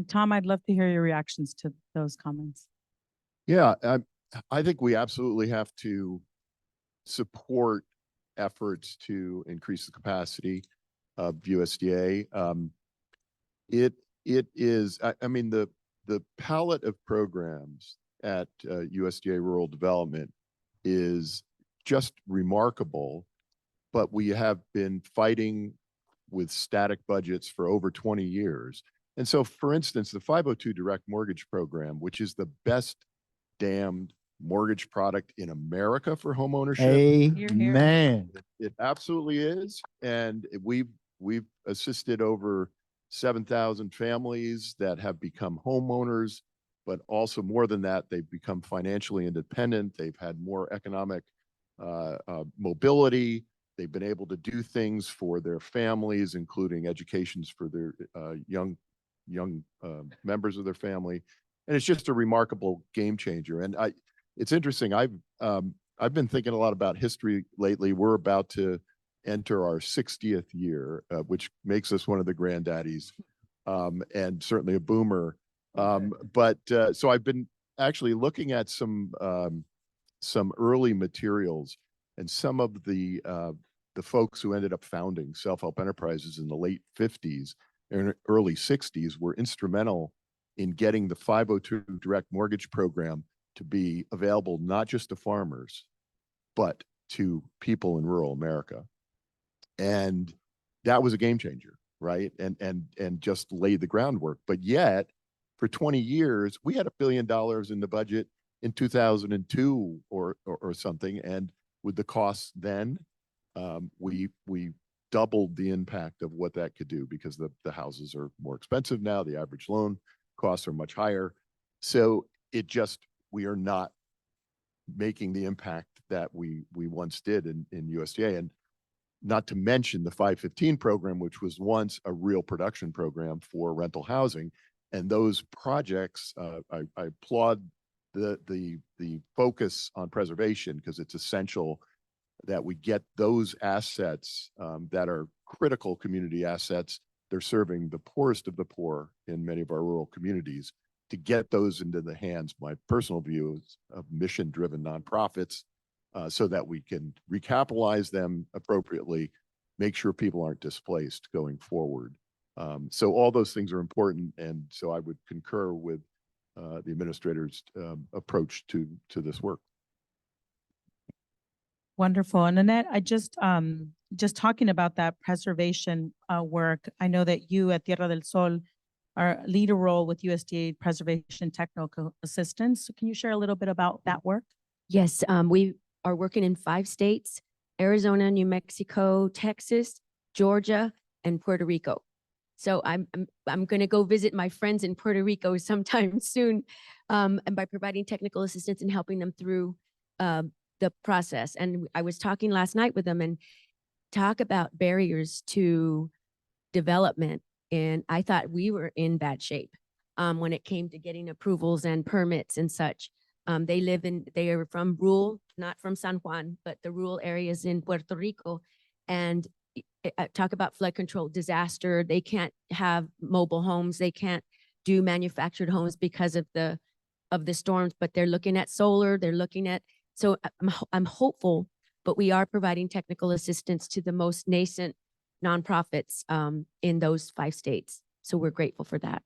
Tom, I'd love to hear your reactions to those comments. Yeah, I think we absolutely have to support efforts to increase the capacity of USDA. It is, I mean, the palette of programs at USDA Rural Development is just remarkable, but we have been fighting with static budgets for over 20 years. And so, for instance, the 502 Direct Mortgage Program, which is the best damned mortgage product in America for homeownership. Amen. It absolutely is. And we've assisted over 7,000 families that have become homeowners, but also more than that, they've become financially independent. They've had more economic mobility. They've been able to do things for their families, including educations for their young members of their family. And it's just a remarkable game changer. And it's interesting. I've been thinking a lot about history lately. We're about to enter our 60th year, which makes us one of the granddaddies, and certainly a boomer. So I've been actually looking at some early materials, and some of the folks who ended up founding self-help enterprises in the late 50s and early 60s were instrumental in getting the 502 direct mortgage program to be available not just to farmers, but to people in rural America. And that was a game changer, right? And just laid the groundwork. But yet, for 20 years, we had $1 billion in the budget in 2002 or something. And with the costs then, we doubled the impact of what that could do, because the houses are more expensive now. The average loan costs are much higher. So we are not making the impact that we once did in USDA. And not to mention the 515 program, which was once a real production program for rental housing. And those projects, I applaud the focus on preservation, because it's essential that we get those assets that are critical community assets. They're serving the poorest of the poor in many of our rural communities, to get those into the hands, my personal view is, of mission-driven nonprofits, so that we can recapitalize them appropriately, make sure people aren't displaced going forward. So all those things are important. And so I would concur with the administrator's approach to this work. Wonderful. And Annette, I just talking about that preservation work, I know that you at Tierra del Sol lead a role with USDA Preservation Technical Assistance. So can you share a little bit about that work? Yes, we are working in 5 states: Arizona, New Mexico, Texas, Georgia, and Puerto Rico. So I'm going to go visit my friends in Puerto Rico sometime soon, and by providing technical assistance and helping them through the process. And I was talking last night with them and talk about barriers to development. And I thought we were in bad shape when it came to getting approvals and permits and such. They are from rural, not from San Juan, but the rural areas in Puerto Rico. And talk about flood control, disaster. They can't have mobile homes. They can't do manufactured homes because of the storms, but they're looking at solar. They're looking at, so I'm hopeful, but we are providing technical assistance to the most nascent nonprofits in those 5 states. So we're grateful for that.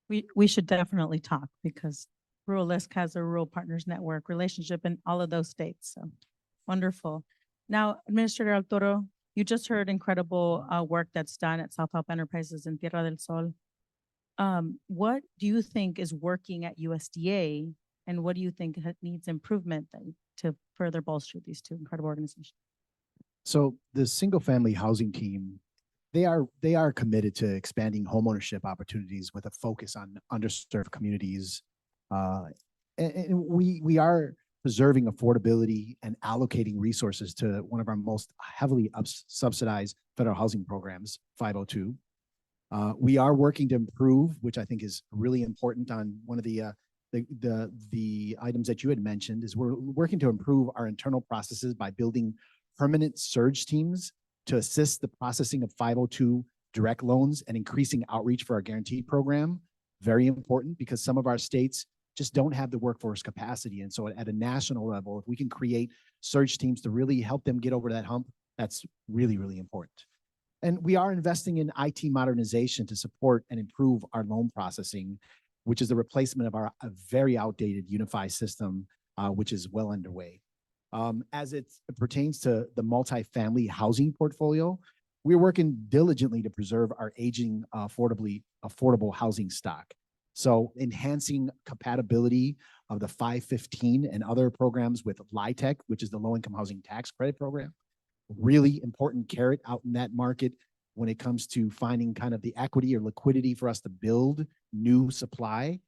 We should definitely talk, because Rural LISC has a Rural Partners Network relationship in all of those states. So wonderful. Now, Administrator Altoro, you just heard incredible work that's done at Self-Help Enterprises in Tierra del Sol. What do you think is working at USDA, and what do you think needs improvement then to further bolster these 2 incredible organizations? So the single family housing team, they are committed to expanding homeownership opportunities with a focus on underserved communities. And we are preserving affordability and allocating resources to one of our most heavily subsidized federal housing programs, 502. We are working to improve, which I think is really important. On one of the items that you had mentioned, is we're working to improve our internal processes by building permanent surge teams to assist the processing of 502 direct loans and increasing outreach for our guaranteed program. Very important, because some of our states just don't have the workforce capacity. And so at a national level, if we can create surge teams to really help them get over that hump, that's really, really important. And we are investing in IT modernization to support and improve our loan processing, which is the replacement of a very outdated unified system, which is well underway. As it pertains to the multifamily housing portfolio, we're working diligently to preserve our aging affordable housing stock. So enhancing compatibility of the 515 and other programs with LITEC, which is the Low Income Housing Tax Credit Program. Really important carrot out in that market when it comes to finding kind of the equity or liquidity for us to build new supply.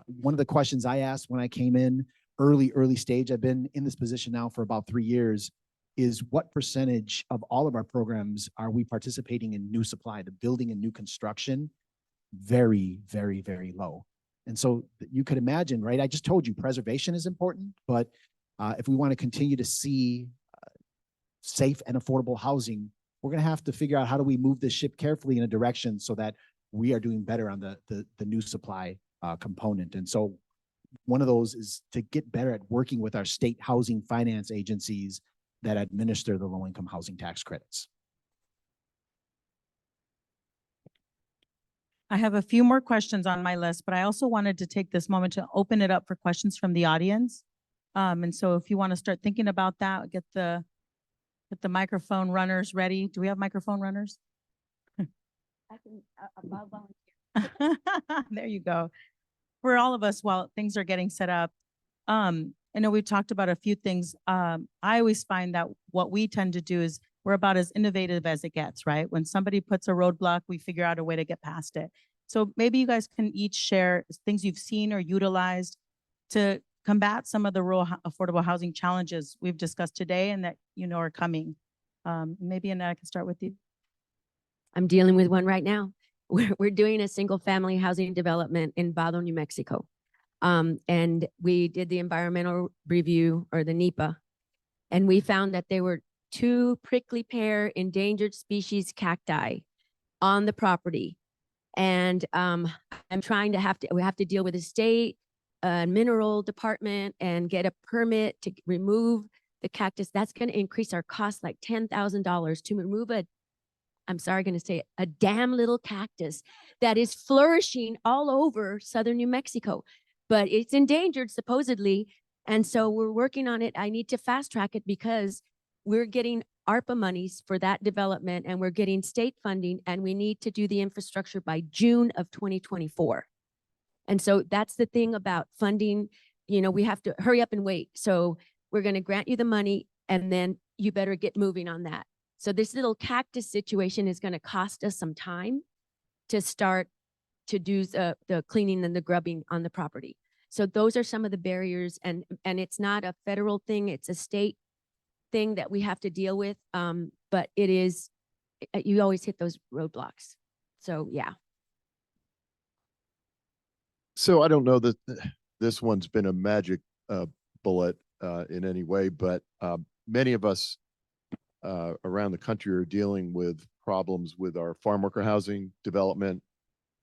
One of the questions I asked when I came in early stage, I've been in this position now for about 3 years, is what percentage of all of our programs are we participating in new supply, the building and new construction? Very, very, very low. And so you could imagine, right? I just told you preservation is important, but if we want to continue to see safe and affordable housing, we're going to have to figure out how do we move this ship carefully in a direction so that we are doing better on the new supply component. And so one of those is to get better at working with our state housing finance agencies that administer the low-income housing tax credits. I have a few more questions on my list, but I also wanted to take this moment to open it up for questions from the audience. And so if you want to start thinking about that, get the microphone runners ready. Do we have microphone runners? There you go. For all of us, while things are getting set up, I know we've talked about a few things. I always find that what we tend to do is we're about as innovative as it gets, right? When somebody puts a roadblock, we figure out a way to get past it. So maybe you guys can each share things you've seen or utilized to combat some of the rural affordable housing challenges we've discussed today and that are coming. Maybe Annette, I can start with you. I'm dealing with one right now. We're doing a single family housing development in Vado, New Mexico. And we did the environmental review, or the NEPA, and we found that there were 2 prickly pear endangered species cacti on the property. And I'm trying to we have to deal with the state mineral department and get a permit to remove the cactus. That's going to increase our cost like $10,000 to remove I'm sorry, going to say it, a damn little cactus that is flourishing all over southern New Mexico, but it's endangered supposedly. And so we're working on it. I need to fast track it because we're getting ARPA monies for that development and we're getting state funding, and we need to do the infrastructure by June of 2024. And so that's the thing about funding. We have to hurry up and wait. So we're going to grant you the money and then you better get moving on that. So this little cactus situation is going to cost us some time to start to do the cleaning and the grubbing on the property. So those are some of the barriers, and it's not a federal thing, it's a state thing that we have to deal with. But it is, you always hit those roadblocks. So yeah. So I don't know that this one's been a magic bullet in any way, but many of us around the country are dealing with problems with our farm worker housing development.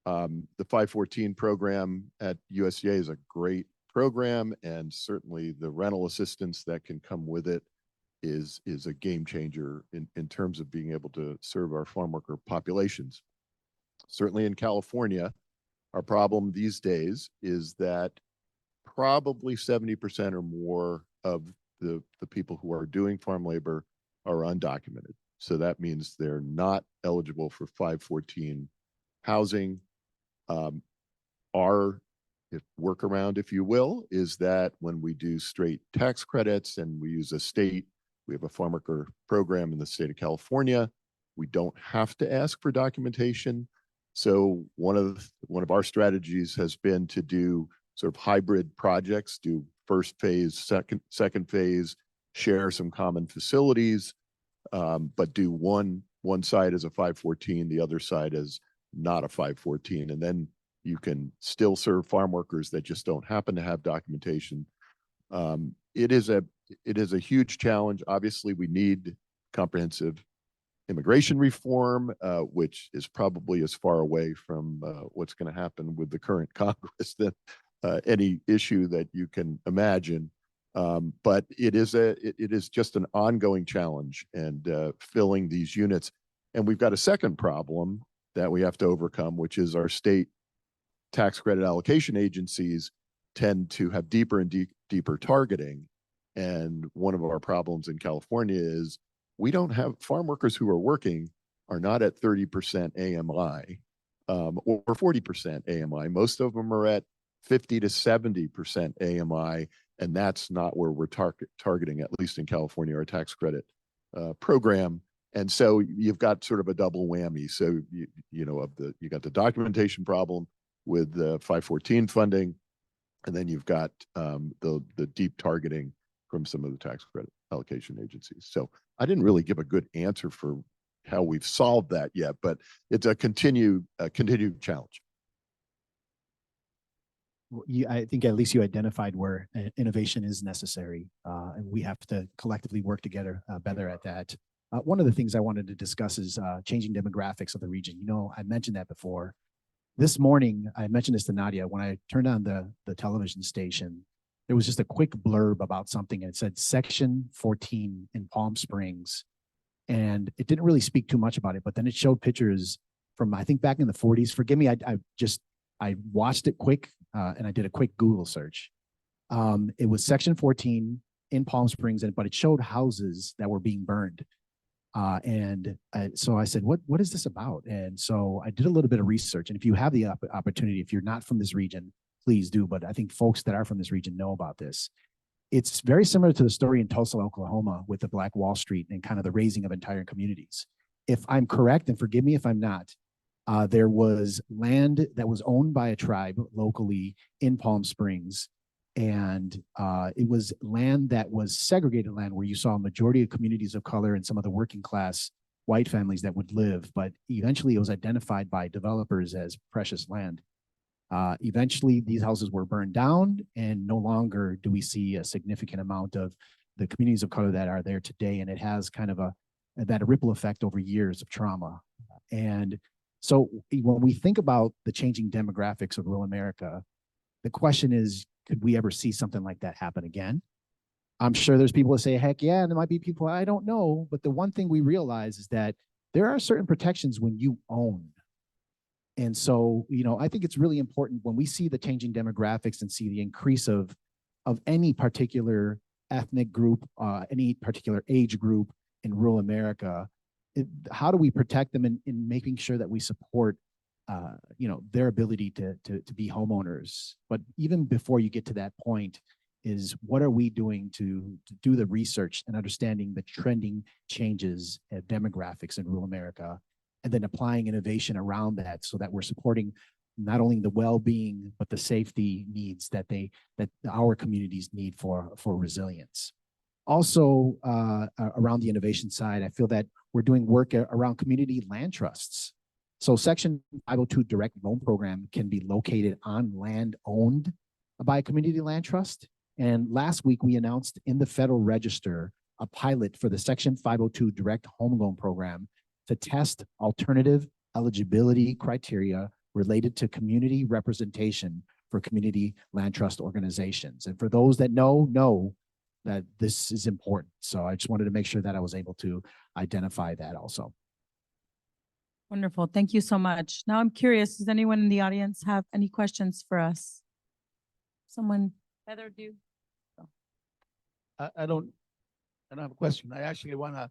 The 514 program at USDA is a great program, and certainly the rental assistance that can come with it is a game changer in terms of being able to serve our farm worker populations. Certainly in California, our problem these days is that probably 70% or more of the people who are doing farm labor are undocumented. So that means they're not eligible for 514 housing. Our workaround, if you will, is that when we do straight tax credits and we use we have a farm worker program in the state of California, we don't have to ask for documentation. So one of our strategies has been to do sort of hybrid projects, do first phase, second phase, share some common facilities, but do one side as a 514, the other side as not a 514. And then you can still serve farm workers that just don't happen to have documentation. It is a huge challenge. Obviously, we need comprehensive immigration reform, which is probably as far away from what's going to happen with the current Congress than any issue that you can imagine. But it is just an ongoing challenge, and filling these units. And we've got a second problem that we have to overcome, which is our state tax credit allocation agencies tend to have deeper and deeper targeting. And one of our problems in California is we don't have farm workers who are working are not at 30% AMI or 40% AMI. Most of them are at 50 to 70% AMI. And that's not where we're targeting, at least in California, our tax credit program. And so you've got sort of a double whammy. So, you got the documentation problem with the 514 funding, and then you've got the deep targeting from some of the tax credit allocation agencies. So I didn't really give a good answer for how we've solved that yet, but it's a continued challenge. I think at least you identified where innovation is necessary, and we have to collectively work together better at that. One of the things I wanted to discuss is changing demographics of the region. You know, I mentioned that before. This morning, I mentioned this to Nadia, when I turned on the television station, there was just a quick blurb about something, and it said Section 14 in Palm Springs. And it didn't really speak too much about it, but then it showed pictures from, I think, back in the 40s. Forgive me, I watched it quick, and I did a quick Google search. It was Section 14 in Palm Springs, but it showed houses that were being burned. So I said, what is this about? And so I did a little bit of research. And if you have the opportunity, if you're not from this region, please do. But I think folks that are from this region know about this. It's very similar to the story in Tulsa, Oklahoma, with the Black Wall Street and kind of the raising of entire communities. If I'm correct, and forgive me if I'm not, there was land that was owned by a tribe locally in Palm Springs. And it was land that was segregated land, where you saw a majority of communities of color and some of the working class white families that would live. But eventually it was identified by developers as precious land. Eventually these houses were burned down, and no longer do we see a significant amount of the communities of color that are there today. And it has kind of that ripple effect over years of trauma. And so when we think about the changing demographics of rural America, the question is, could we ever see something like that happen again? I'm sure there's people that say, heck yeah, and there might be people, I don't know. But the one thing we realize is that there are certain protections when you own. And so, you know, I think it's really important when we see the changing demographics and see the increase of any particular ethnic group, any particular age group in rural America, how do we protect them in making sure that we support you know, their ability to be homeowners? But even before you get to that point, is what are we doing to do the research and understanding the trending changes at demographics in rural America, and then applying innovation around that, so that we're supporting not only the well-being but the safety needs that our communities need for resilience. Also, around the innovation side, I feel that we're doing work around community land trusts. So Section 502 direct loan program can be located on land owned by a community land trust. And last week we announced in the Federal Register a pilot for the Section 502 direct home loan program to test alternative eligibility criteria related to community representation for community land trust organizations. And for those that know that this is important. So I just wanted to make sure that I was able to identify that also. Wonderful. Thank you so much. Now I'm curious, does anyone in the audience have any questions for us? Someone? Heather, do. I don't have a question. I actually want to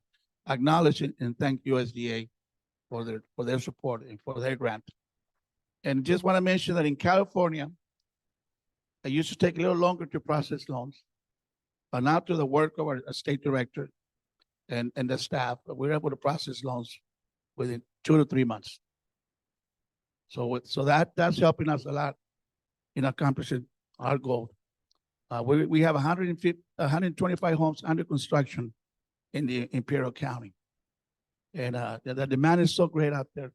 acknowledge and thank USDA for their support and for their grant. And just want to mention that in California, it used to take a little longer to process loans, but now through the work of our state director and the staff, we're able to process loans within 2 to 3 months. So that's helping us a lot in accomplishing our goal. We have 125 homes under construction in the Imperial County. And the demand is so great out there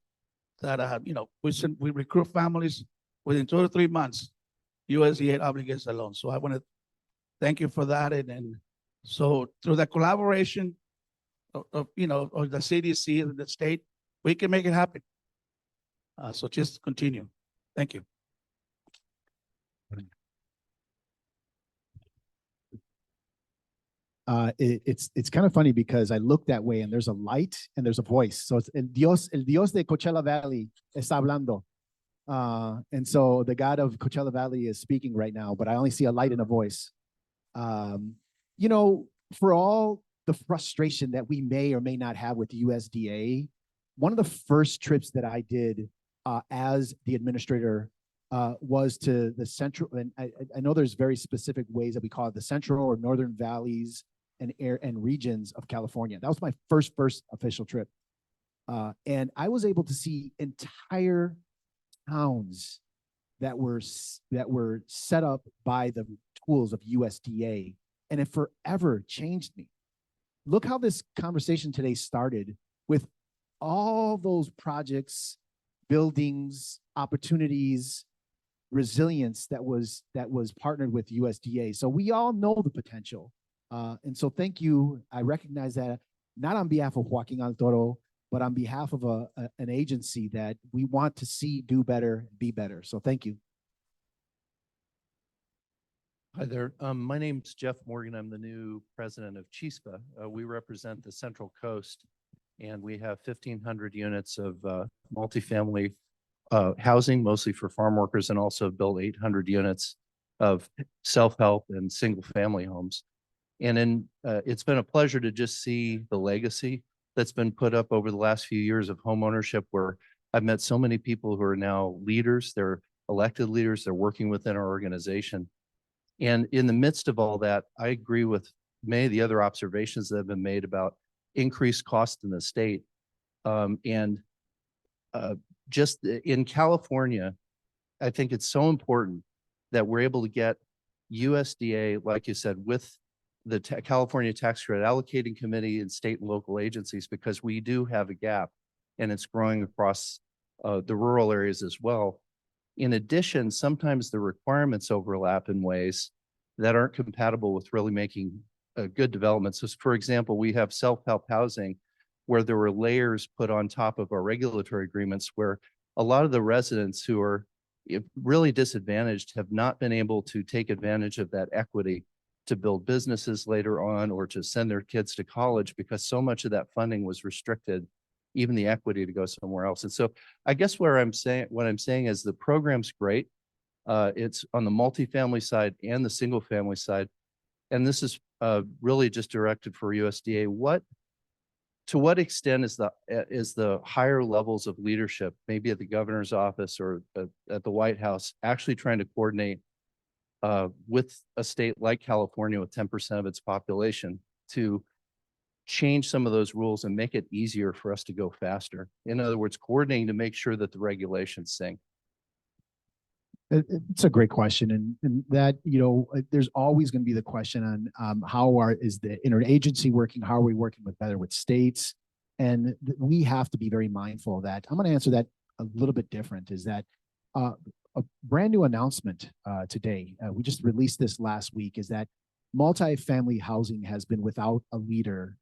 that, you know, we recruit families within 2 to 3 months. USDA obligates the loan. So I want to thank you for that. And so through the collaboration of you know, of the CDC and the state, we can make it happen. So just continue. Thank you. It's kind of funny because I look that way and there's a light and there's a voice. So it's el Dios de Coachella Valley está hablando. And so the God of Coachella Valley is speaking right now, but I only see a light and a voice. You know, for all the frustration that we may or may not have with the USDA, one of the first trips that I did as the administrator was to the central, and I know there's very specific ways that we call it, the central or northern valleys and regions of California. That was my first official trip. And I was able to see entire towns that were set up by the tools of USDA, and it forever changed me. Look how this conversation today started with all those projects, buildings, opportunities, resilience that was partnered with USDA. So we all know the potential. And so thank you. I recognize that not on behalf of Joaquin Altoro, but on behalf of an agency that we want to see do better, be better. So thank you. Hi there. My name's Jeff Morgan. I'm the new president of CHISPA. We represent the Central Coast, and we have 1,500 units of multifamily housing, mostly for farm workers, and also built 800 units of self-help and single-family homes. And it's been a pleasure to just see the legacy that's been put up over the last few years of homeownership, where I've met so many people who are now leaders. They're elected leaders. They're working within our organization. And in the midst of all that, I agree with many of the other observations that have been made about increased cost in the state. Just in California, I think it's so important that we're able to get USDA, like you said, with the California Tax Credit Allocating Committee and state and local agencies, because we do have a gap and it's growing across the rural areas as well. In addition, sometimes the requirements overlap in ways that aren't compatible with really making a good development. So for example, we have self-help housing where there were layers put on top of our regulatory agreements, where a lot of the residents who are really disadvantaged have not been able to take advantage of that equity to build businesses later on or to send their kids to college, because so much of that funding was restricted, even the equity to go somewhere else. And so I guess what I'm saying is the program's great. It's on the multifamily side and the single family side. And this is really just directed for USDA. To what extent is the higher levels of leadership, maybe at the governor's office or at the White House, actually trying to coordinate with a state like California with 10% of its population to change some of those rules and make it easier for us to go faster? In other words, coordinating to make sure that the regulations sync. It's a great question, and that, you know, there's always going to be the question on how is the interagency working? How are we working better with states? And we have to be very mindful of that. I'm going to answer that a little bit different. Is that a brand new announcement today? We just released this last week. Is that multifamily housing has been without a leader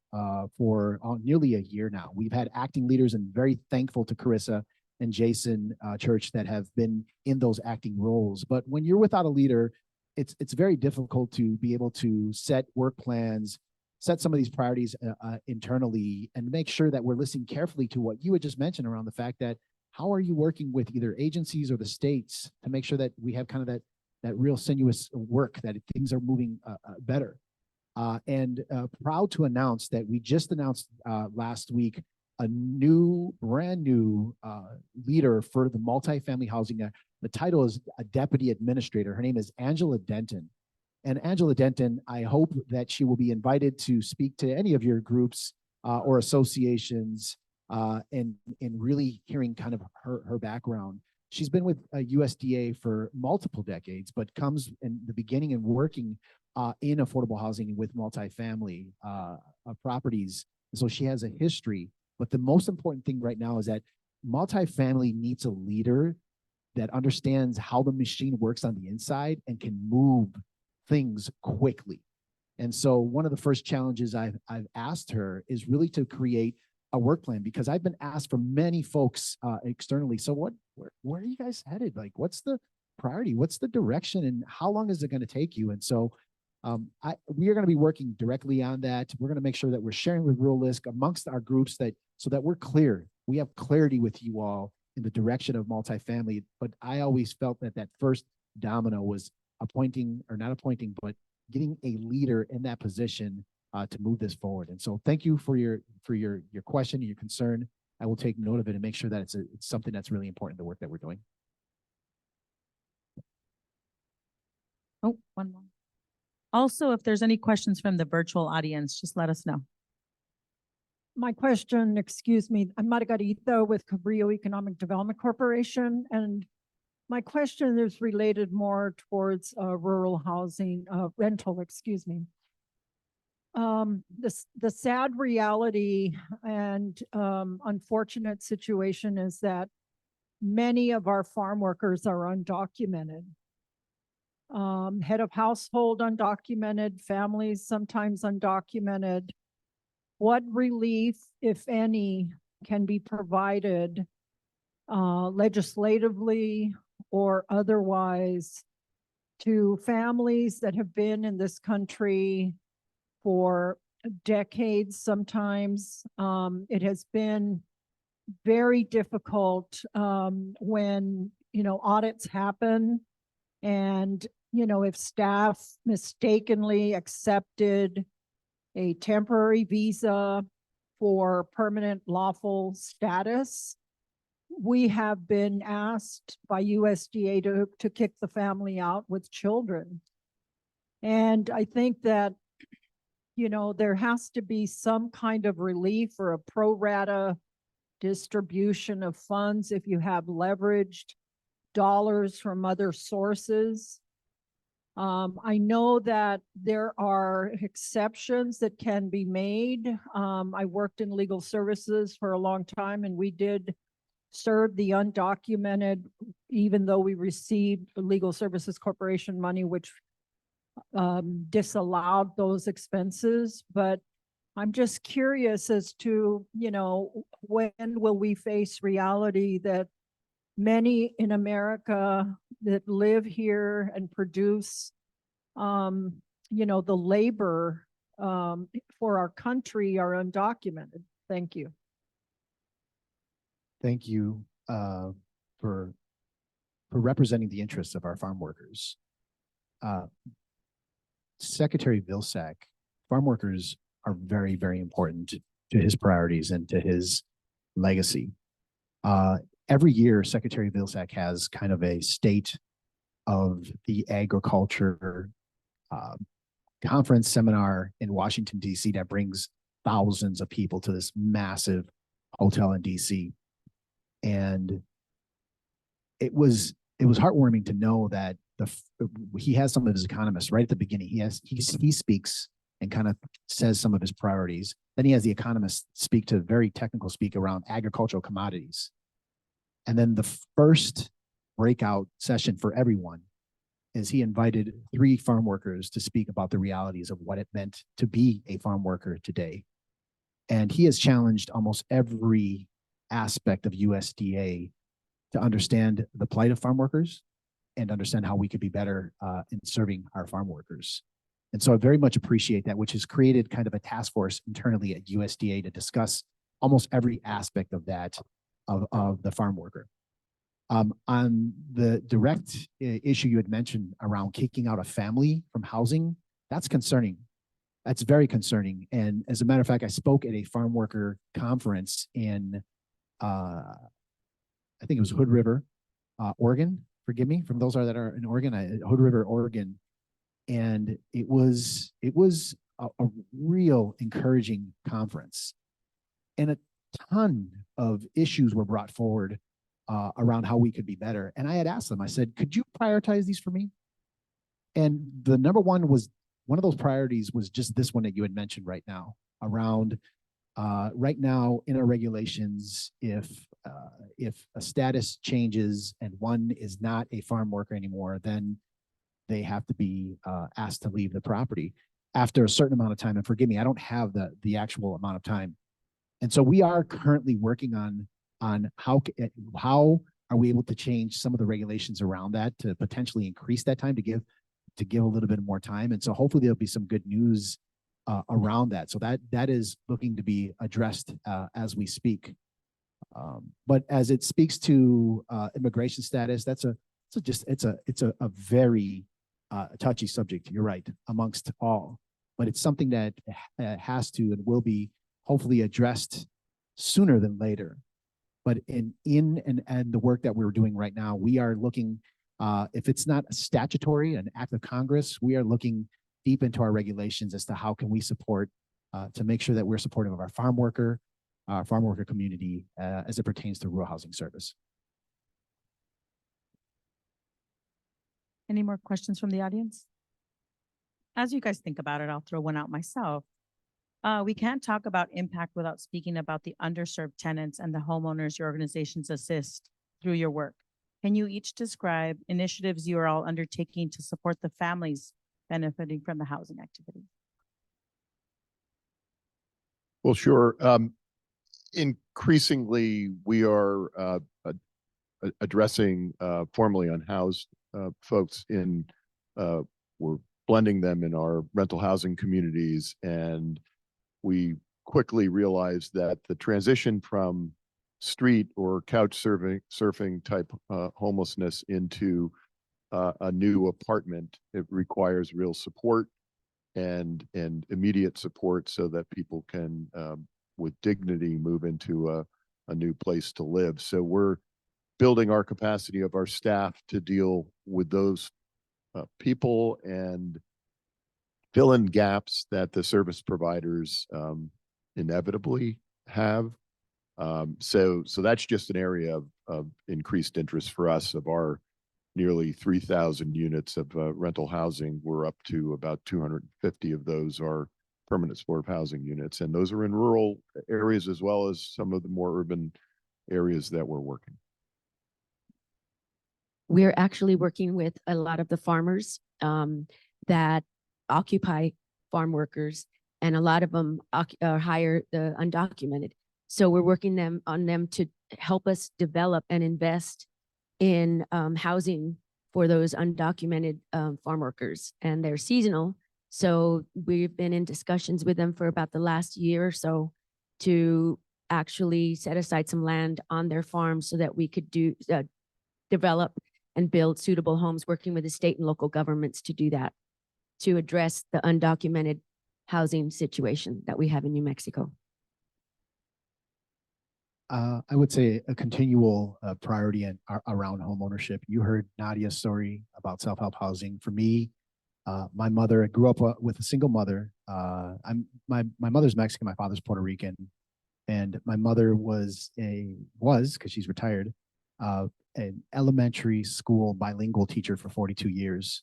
for nearly a year now. We've had acting leaders, and very thankful to Carissa and Jason Church that have been in those acting roles. But when you're without a leader, it's very difficult to be able to set work plans, set some of these priorities internally, and make sure that we're listening carefully to what you had just mentioned around the fact that how are you working with either agencies or the states to make sure that we have kind of that real sinuous work, that things are moving better. And proud to announce that we just announced last week a brand new leader for the multifamily housing. The title is a deputy administrator. Her name is Angela Denton. And Angela Denton, I hope that she will be invited to speak to any of your groups or associations and really hearing kind of her background. She's been with USDA for multiple decades, but comes in the beginning and working in affordable housing with multifamily properties. So she has a history. But the most important thing right now is that multifamily needs a leader that understands how the machine works on the inside and can move things quickly. And so one of the first challenges I've asked her is really to create a work plan, because I've been asked from many folks externally. So where are you guys headed? Like, what's the priority? What's the direction? And how long is it going to take you? And so we are going to be working directly on that. We're going to make sure that we're sharing with Rural LISC amongst our groups so that we're clear. We have clarity with you all in the direction of multifamily. But I always felt that first domino was but getting a leader in that position to move this forward. And so thank you for your question and your concern. I will take note of it and make sure that it's something that's really important, the work that we're doing. Oh, one more. Also, if there's any questions from the virtual audience, just let us know. My question, excuse me, I'm Margarita with Cabrillo Economic Development Corporation, and my question is related more towards rural housing, rental, excuse me. The sad reality and unfortunate situation is that many of our farm workers are undocumented. Head of household undocumented, families sometimes undocumented. What relief, if any, can be provided legislatively or otherwise to families that have been in this country for decades sometimes? It has been very difficult when, audits happen and, if staff mistakenly accepted a temporary visa for permanent lawful status, we have been asked by USDA to kick the family out with children. And I think that, there has to be some kind of relief or a pro rata distribution of funds if you have leveraged dollars from other sources. I know that there are exceptions that can be made. I worked in legal services for a long time, and we did serve the undocumented, even though we received the Legal Services Corporation money, which disallowed those expenses. But I'm just curious as to, when will we face reality that many in America that live here and produce, the labor for our country are undocumented? Thank you. Thank you for representing the interests of our farm workers. Secretary Vilsack, farm workers are very, very important to his priorities and to his legacy. Every year, Secretary Vilsack has kind of a state of the agriculture conference seminar in Washington, D.C. that brings thousands of people to this massive hotel in D.C. And it was heartwarming to know that he has some of his economists right at the beginning. He speaks and kind of says some of his priorities. Then he has the economists speak to very technical speak around agricultural commodities. And then the first breakout session for everyone is he invited 3 farm workers to speak about the realities of what it meant to be a farm worker today. And he has challenged almost every aspect of USDA to understand the plight of farm workers and understand how we could be better in serving our farm workers. And so I very much appreciate that, which has created kind of a task force internally at USDA to discuss almost every aspect of that, of the farm worker. On the direct issue you had mentioned around kicking out a family from housing, that's concerning. That's very concerning. And as a matter of fact, I spoke at a farm worker conference in, I think it was Hood River, Oregon. Forgive me from those that are in Oregon, Hood River, Oregon. And it was a real encouraging conference. And a ton of issues were brought forward around how we could be better. And I had asked them, I said, could you prioritize these for me? And the number one of those priorities was just this one that you had mentioned right now around right now in our regulations, if a status changes and one is not a farm worker anymore, then they have to be asked to leave the property after a certain amount of time. And forgive me, I don't have the actual amount of time. And so we are currently working on how are we able to change some of the regulations around that to potentially increase that time to give a little bit more time. And so hopefully there'll be some good news around that. So that is looking to be addressed as we speak. But as it speaks to immigration status, it's a very touchy subject. You're right, amongst all, but it's something that has to and will be hopefully addressed sooner than later. But in the work that we're doing right now, we are looking, if it's not statutory, an act of Congress, we are looking deep into our regulations as to how can we support to make sure that we're supportive of our farm worker community as it pertains to rural housing service. Any more questions from the audience? As you guys think about it, I'll throw one out myself. We can't talk about impact without speaking about the underserved tenants and the homeowners your organizations assist. through your work. Can you each describe initiatives you are all undertaking to support the families benefiting from the housing activity? Well, sure. Increasingly, we are addressing formerly unhoused folks in, we're blending them in our rental housing communities. And we quickly realized that the transition from street or couch surfing type homelessness into a new apartment, it requires real support and immediate support so that people can with dignity move into a new place to live. So we're building our capacity of our staff to deal with those people and fill in gaps that the service providers inevitably have. So that's just an area of increased interest for us. Of our nearly 3,000 units of rental housing, we're up to about 250 of those are permanent supportive housing units. And those are in rural areas as well as some of the more urban areas that we're working. We're actually working with a lot of the farmers that occupy farm workers, and a lot of them hire the undocumented. So we're working on them to help us develop and invest in housing for those undocumented farm workers, and they're seasonal. So we've been in discussions with them for about the last year or so to actually set aside some land on their farm so that we could develop and build suitable homes, working with the state and local governments to do that, to address the undocumented housing situation that we have in New Mexico. I would say a continual priority around homeownership. You heard Nadia's story about self-help housing. For me, my mother, I grew up with a single mother. My mother's Mexican, my father's Puerto Rican, and my mother was because she's retired, an elementary school bilingual teacher for 42 years.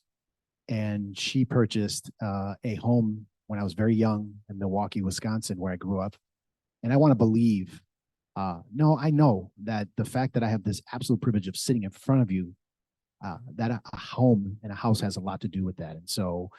And she purchased a home when I was very young in Milwaukee, Wisconsin, where I grew up. And I want to believe, no, I know that the fact that I have this absolute privilege of sitting in front of you, that a home and a house has a lot to do with that. And so,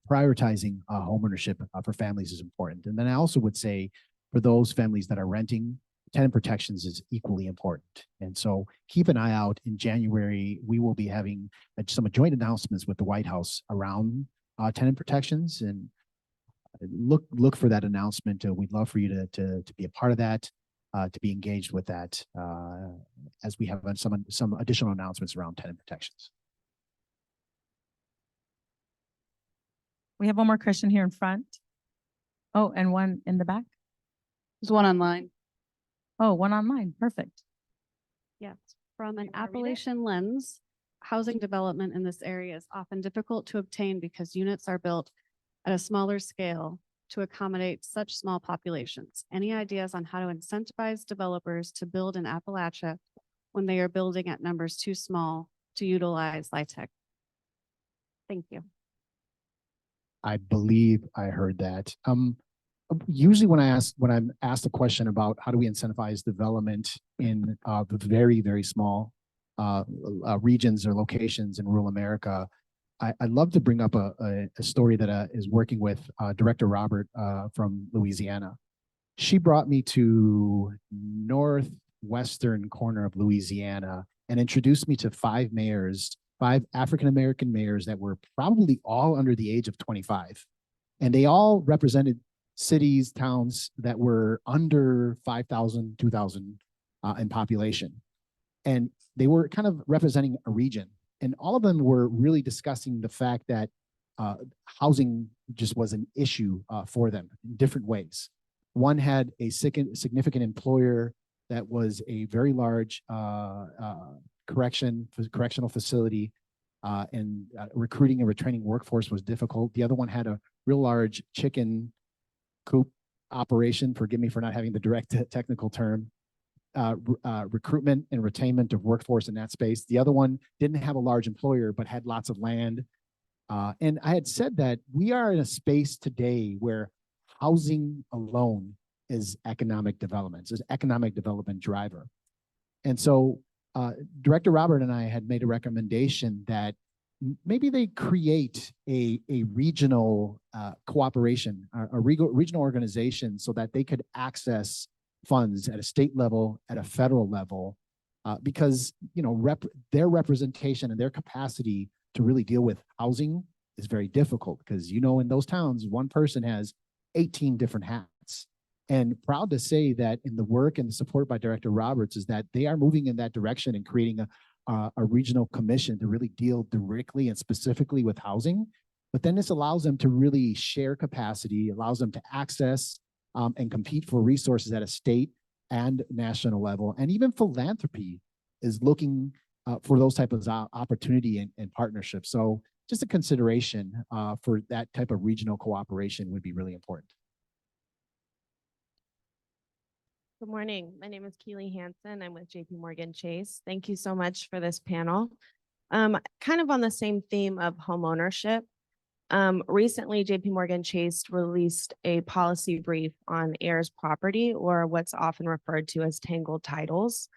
prioritizing home ownership for families is important. And then I also would say for those families that are renting, tenant protections is equally important. And so keep an eye out. In January, we will be having some joint announcements with the White House around tenant protections, and look for that announcement. We'd love for you to be a part of that, to be engaged with that as we have some additional announcements around tenant protections. We have one more question here in front. Oh, and one in the back. There's one online. Oh, one online. Perfect. Yes. From an Appalachian lens, housing development in this area is often difficult to obtain because units are built at a smaller scale to accommodate such small populations. Any ideas on how to incentivize developers to build in Appalachia when they are building at numbers too small to utilize LIHTC? Thank you. I believe I heard that. Usually when I'm asked a question about how do we incentivize development in the very, very small regions or locations in rural America, I'd love to bring up a story that is working with Director Robert from Louisiana. She brought me to northwestern corner of Louisiana and introduced me to 5 African-American mayors that were probably all under the age of 25. And they all represented cities, towns that were under 5,000, 2,000 in population. And they were kind of representing a region. And all of them were really discussing the fact that housing just was an issue for them in different ways. One had a significant employer that was a very large correctional facility, and recruiting and retraining workforce was difficult. The other one had a real large chicken coop operation. Forgive me for not having the direct technical term. Recruitment and retainment of workforce in that space. The other one didn't have a large employer, but had lots of land. And I had said that we are in a space today where housing alone is economic development, is economic development driver. And so Director Robert and I had made a recommendation that maybe they create a regional cooperation, regional organization so that they could access funds at a state level, at a federal level, because their representation and their capacity to really deal with housing is very difficult because in those towns, one person has 18 different hats. And proud to say that in the work and the support by Director Roberts is that they are moving in that direction and creating a regional commission to really deal directly and specifically with housing. But then this allows them to really share capacity, allows them to access and compete for resources at a state and national level. And even philanthropy is looking for those types of opportunity and partnership. So just a consideration for that type of regional cooperation would be really important. Good morning. My name is Keely Hansen. I'm with JP Morgan Chase. Thank you so much for this panel. Kind of on the same theme of home ownership. Recently, JP Morgan Chase released a policy brief on heirs property, or what's often referred to as tangled titles.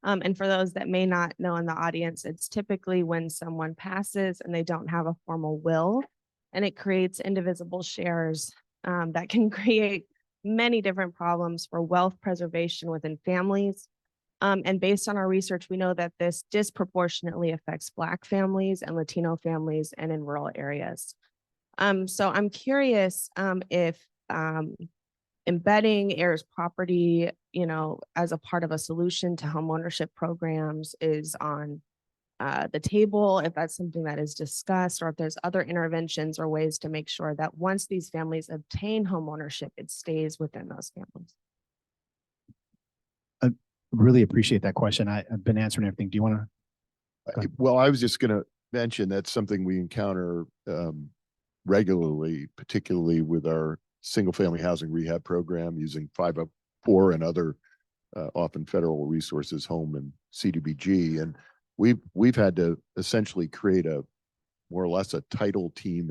And for those that may not know in the audience, it's typically when someone passes and they don't have a formal will, and it creates indivisible shares that can create many different problems for wealth preservation within families. And based on our research, we know that this disproportionately affects Black families and Latino families and in rural areas. So I'm curious if embedding heirs property, as a part of a solution to homeownership programs is on the table, if that's something that is discussed, or if there's other interventions or ways to make sure that once these families obtain homeownership, it stays within those families. I really appreciate that question. I've been answering everything. Do you want to? Well, I was just going to mention that's something we encounter regularly, particularly with our single-family housing rehab program using 504 and other often federal resources, home and CDBG. And we've had to essentially create a more or less a title team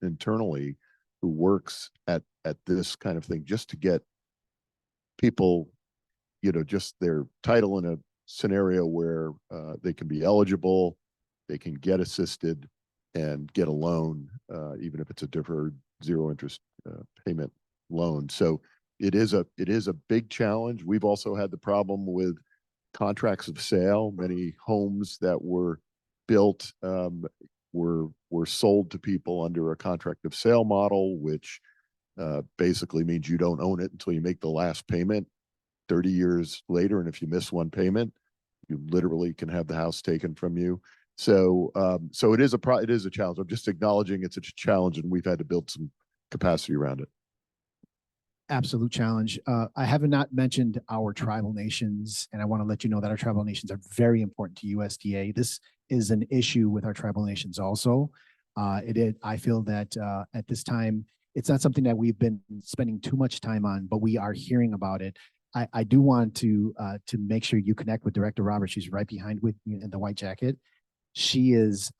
internally who works at this kind of thing just to get people, just their title in a scenario where they can be eligible, they can get assisted and get a loan, even if it's a deferred zero interest payment loan. So it is a big challenge. We've also had the problem with contracts of sale. Many homes that were built were sold to people under a contract of sale model, which basically means you don't own it until you make the last payment 30 years later. And if you miss one payment, you literally can have the house taken from you. So it is a challenge. I'm just acknowledging it's a challenge, and we've had to build some capacity around it. Absolute challenge. I have not mentioned our tribal nations, and I want to let you know that our tribal nations are very important to USDA. This is an issue with our tribal nations also. I feel that at this time, it's not something that we've been spending too much time on, but we are hearing about it. I do want to make sure you connect with Director Roberts. She's right behind with you in the white jacket. She is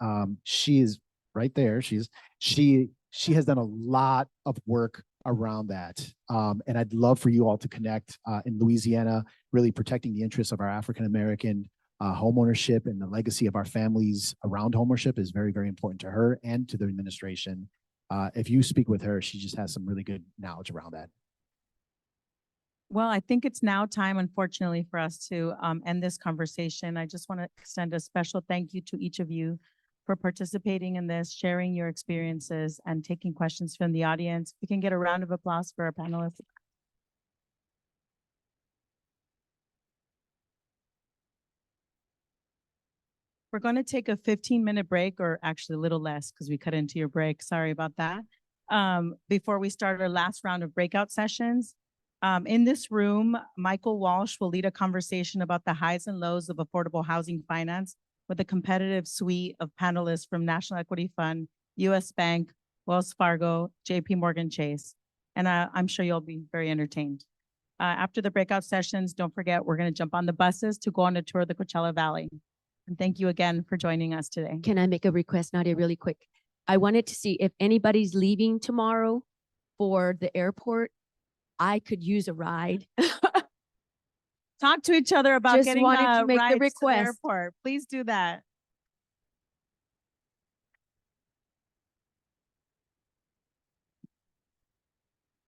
right there. She has done a lot of work around that. And I'd love for you all to connect in Louisiana, really protecting the interests of our African-American homeownership, and the legacy of our families around homeownership is very, very important to her and to the administration. If you speak with her, she just has some really good knowledge around that. Well, I think it's now time, unfortunately, for us to end this conversation. I just want to extend a special thank you to each of you for participating in this, sharing your experiences, and taking questions from the audience. We can get a round of applause for our panelists. We're going to take a 15-minute break, or actually a little less because we cut into your break. Sorry about that. Before we start our last round of breakout sessions, in this room, Michael Walsh will lead a conversation about the highs and lows of affordable housing finance with a competitive suite of panelists from National Equity Fund, US Bank, Wells Fargo, JP Morgan Chase. And I'm sure you'll be very entertained. After the breakout sessions, don't forget, we're going to jump on the buses to go on a tour of the Coachella Valley. And thank you again for joining us today. Can I make a request, Nadia, really quick? I wanted to see if anybody's leaving tomorrow for the airport. I could use a ride. talk to each other about Just getting wanted to make the rides to the request. airport. Please do that.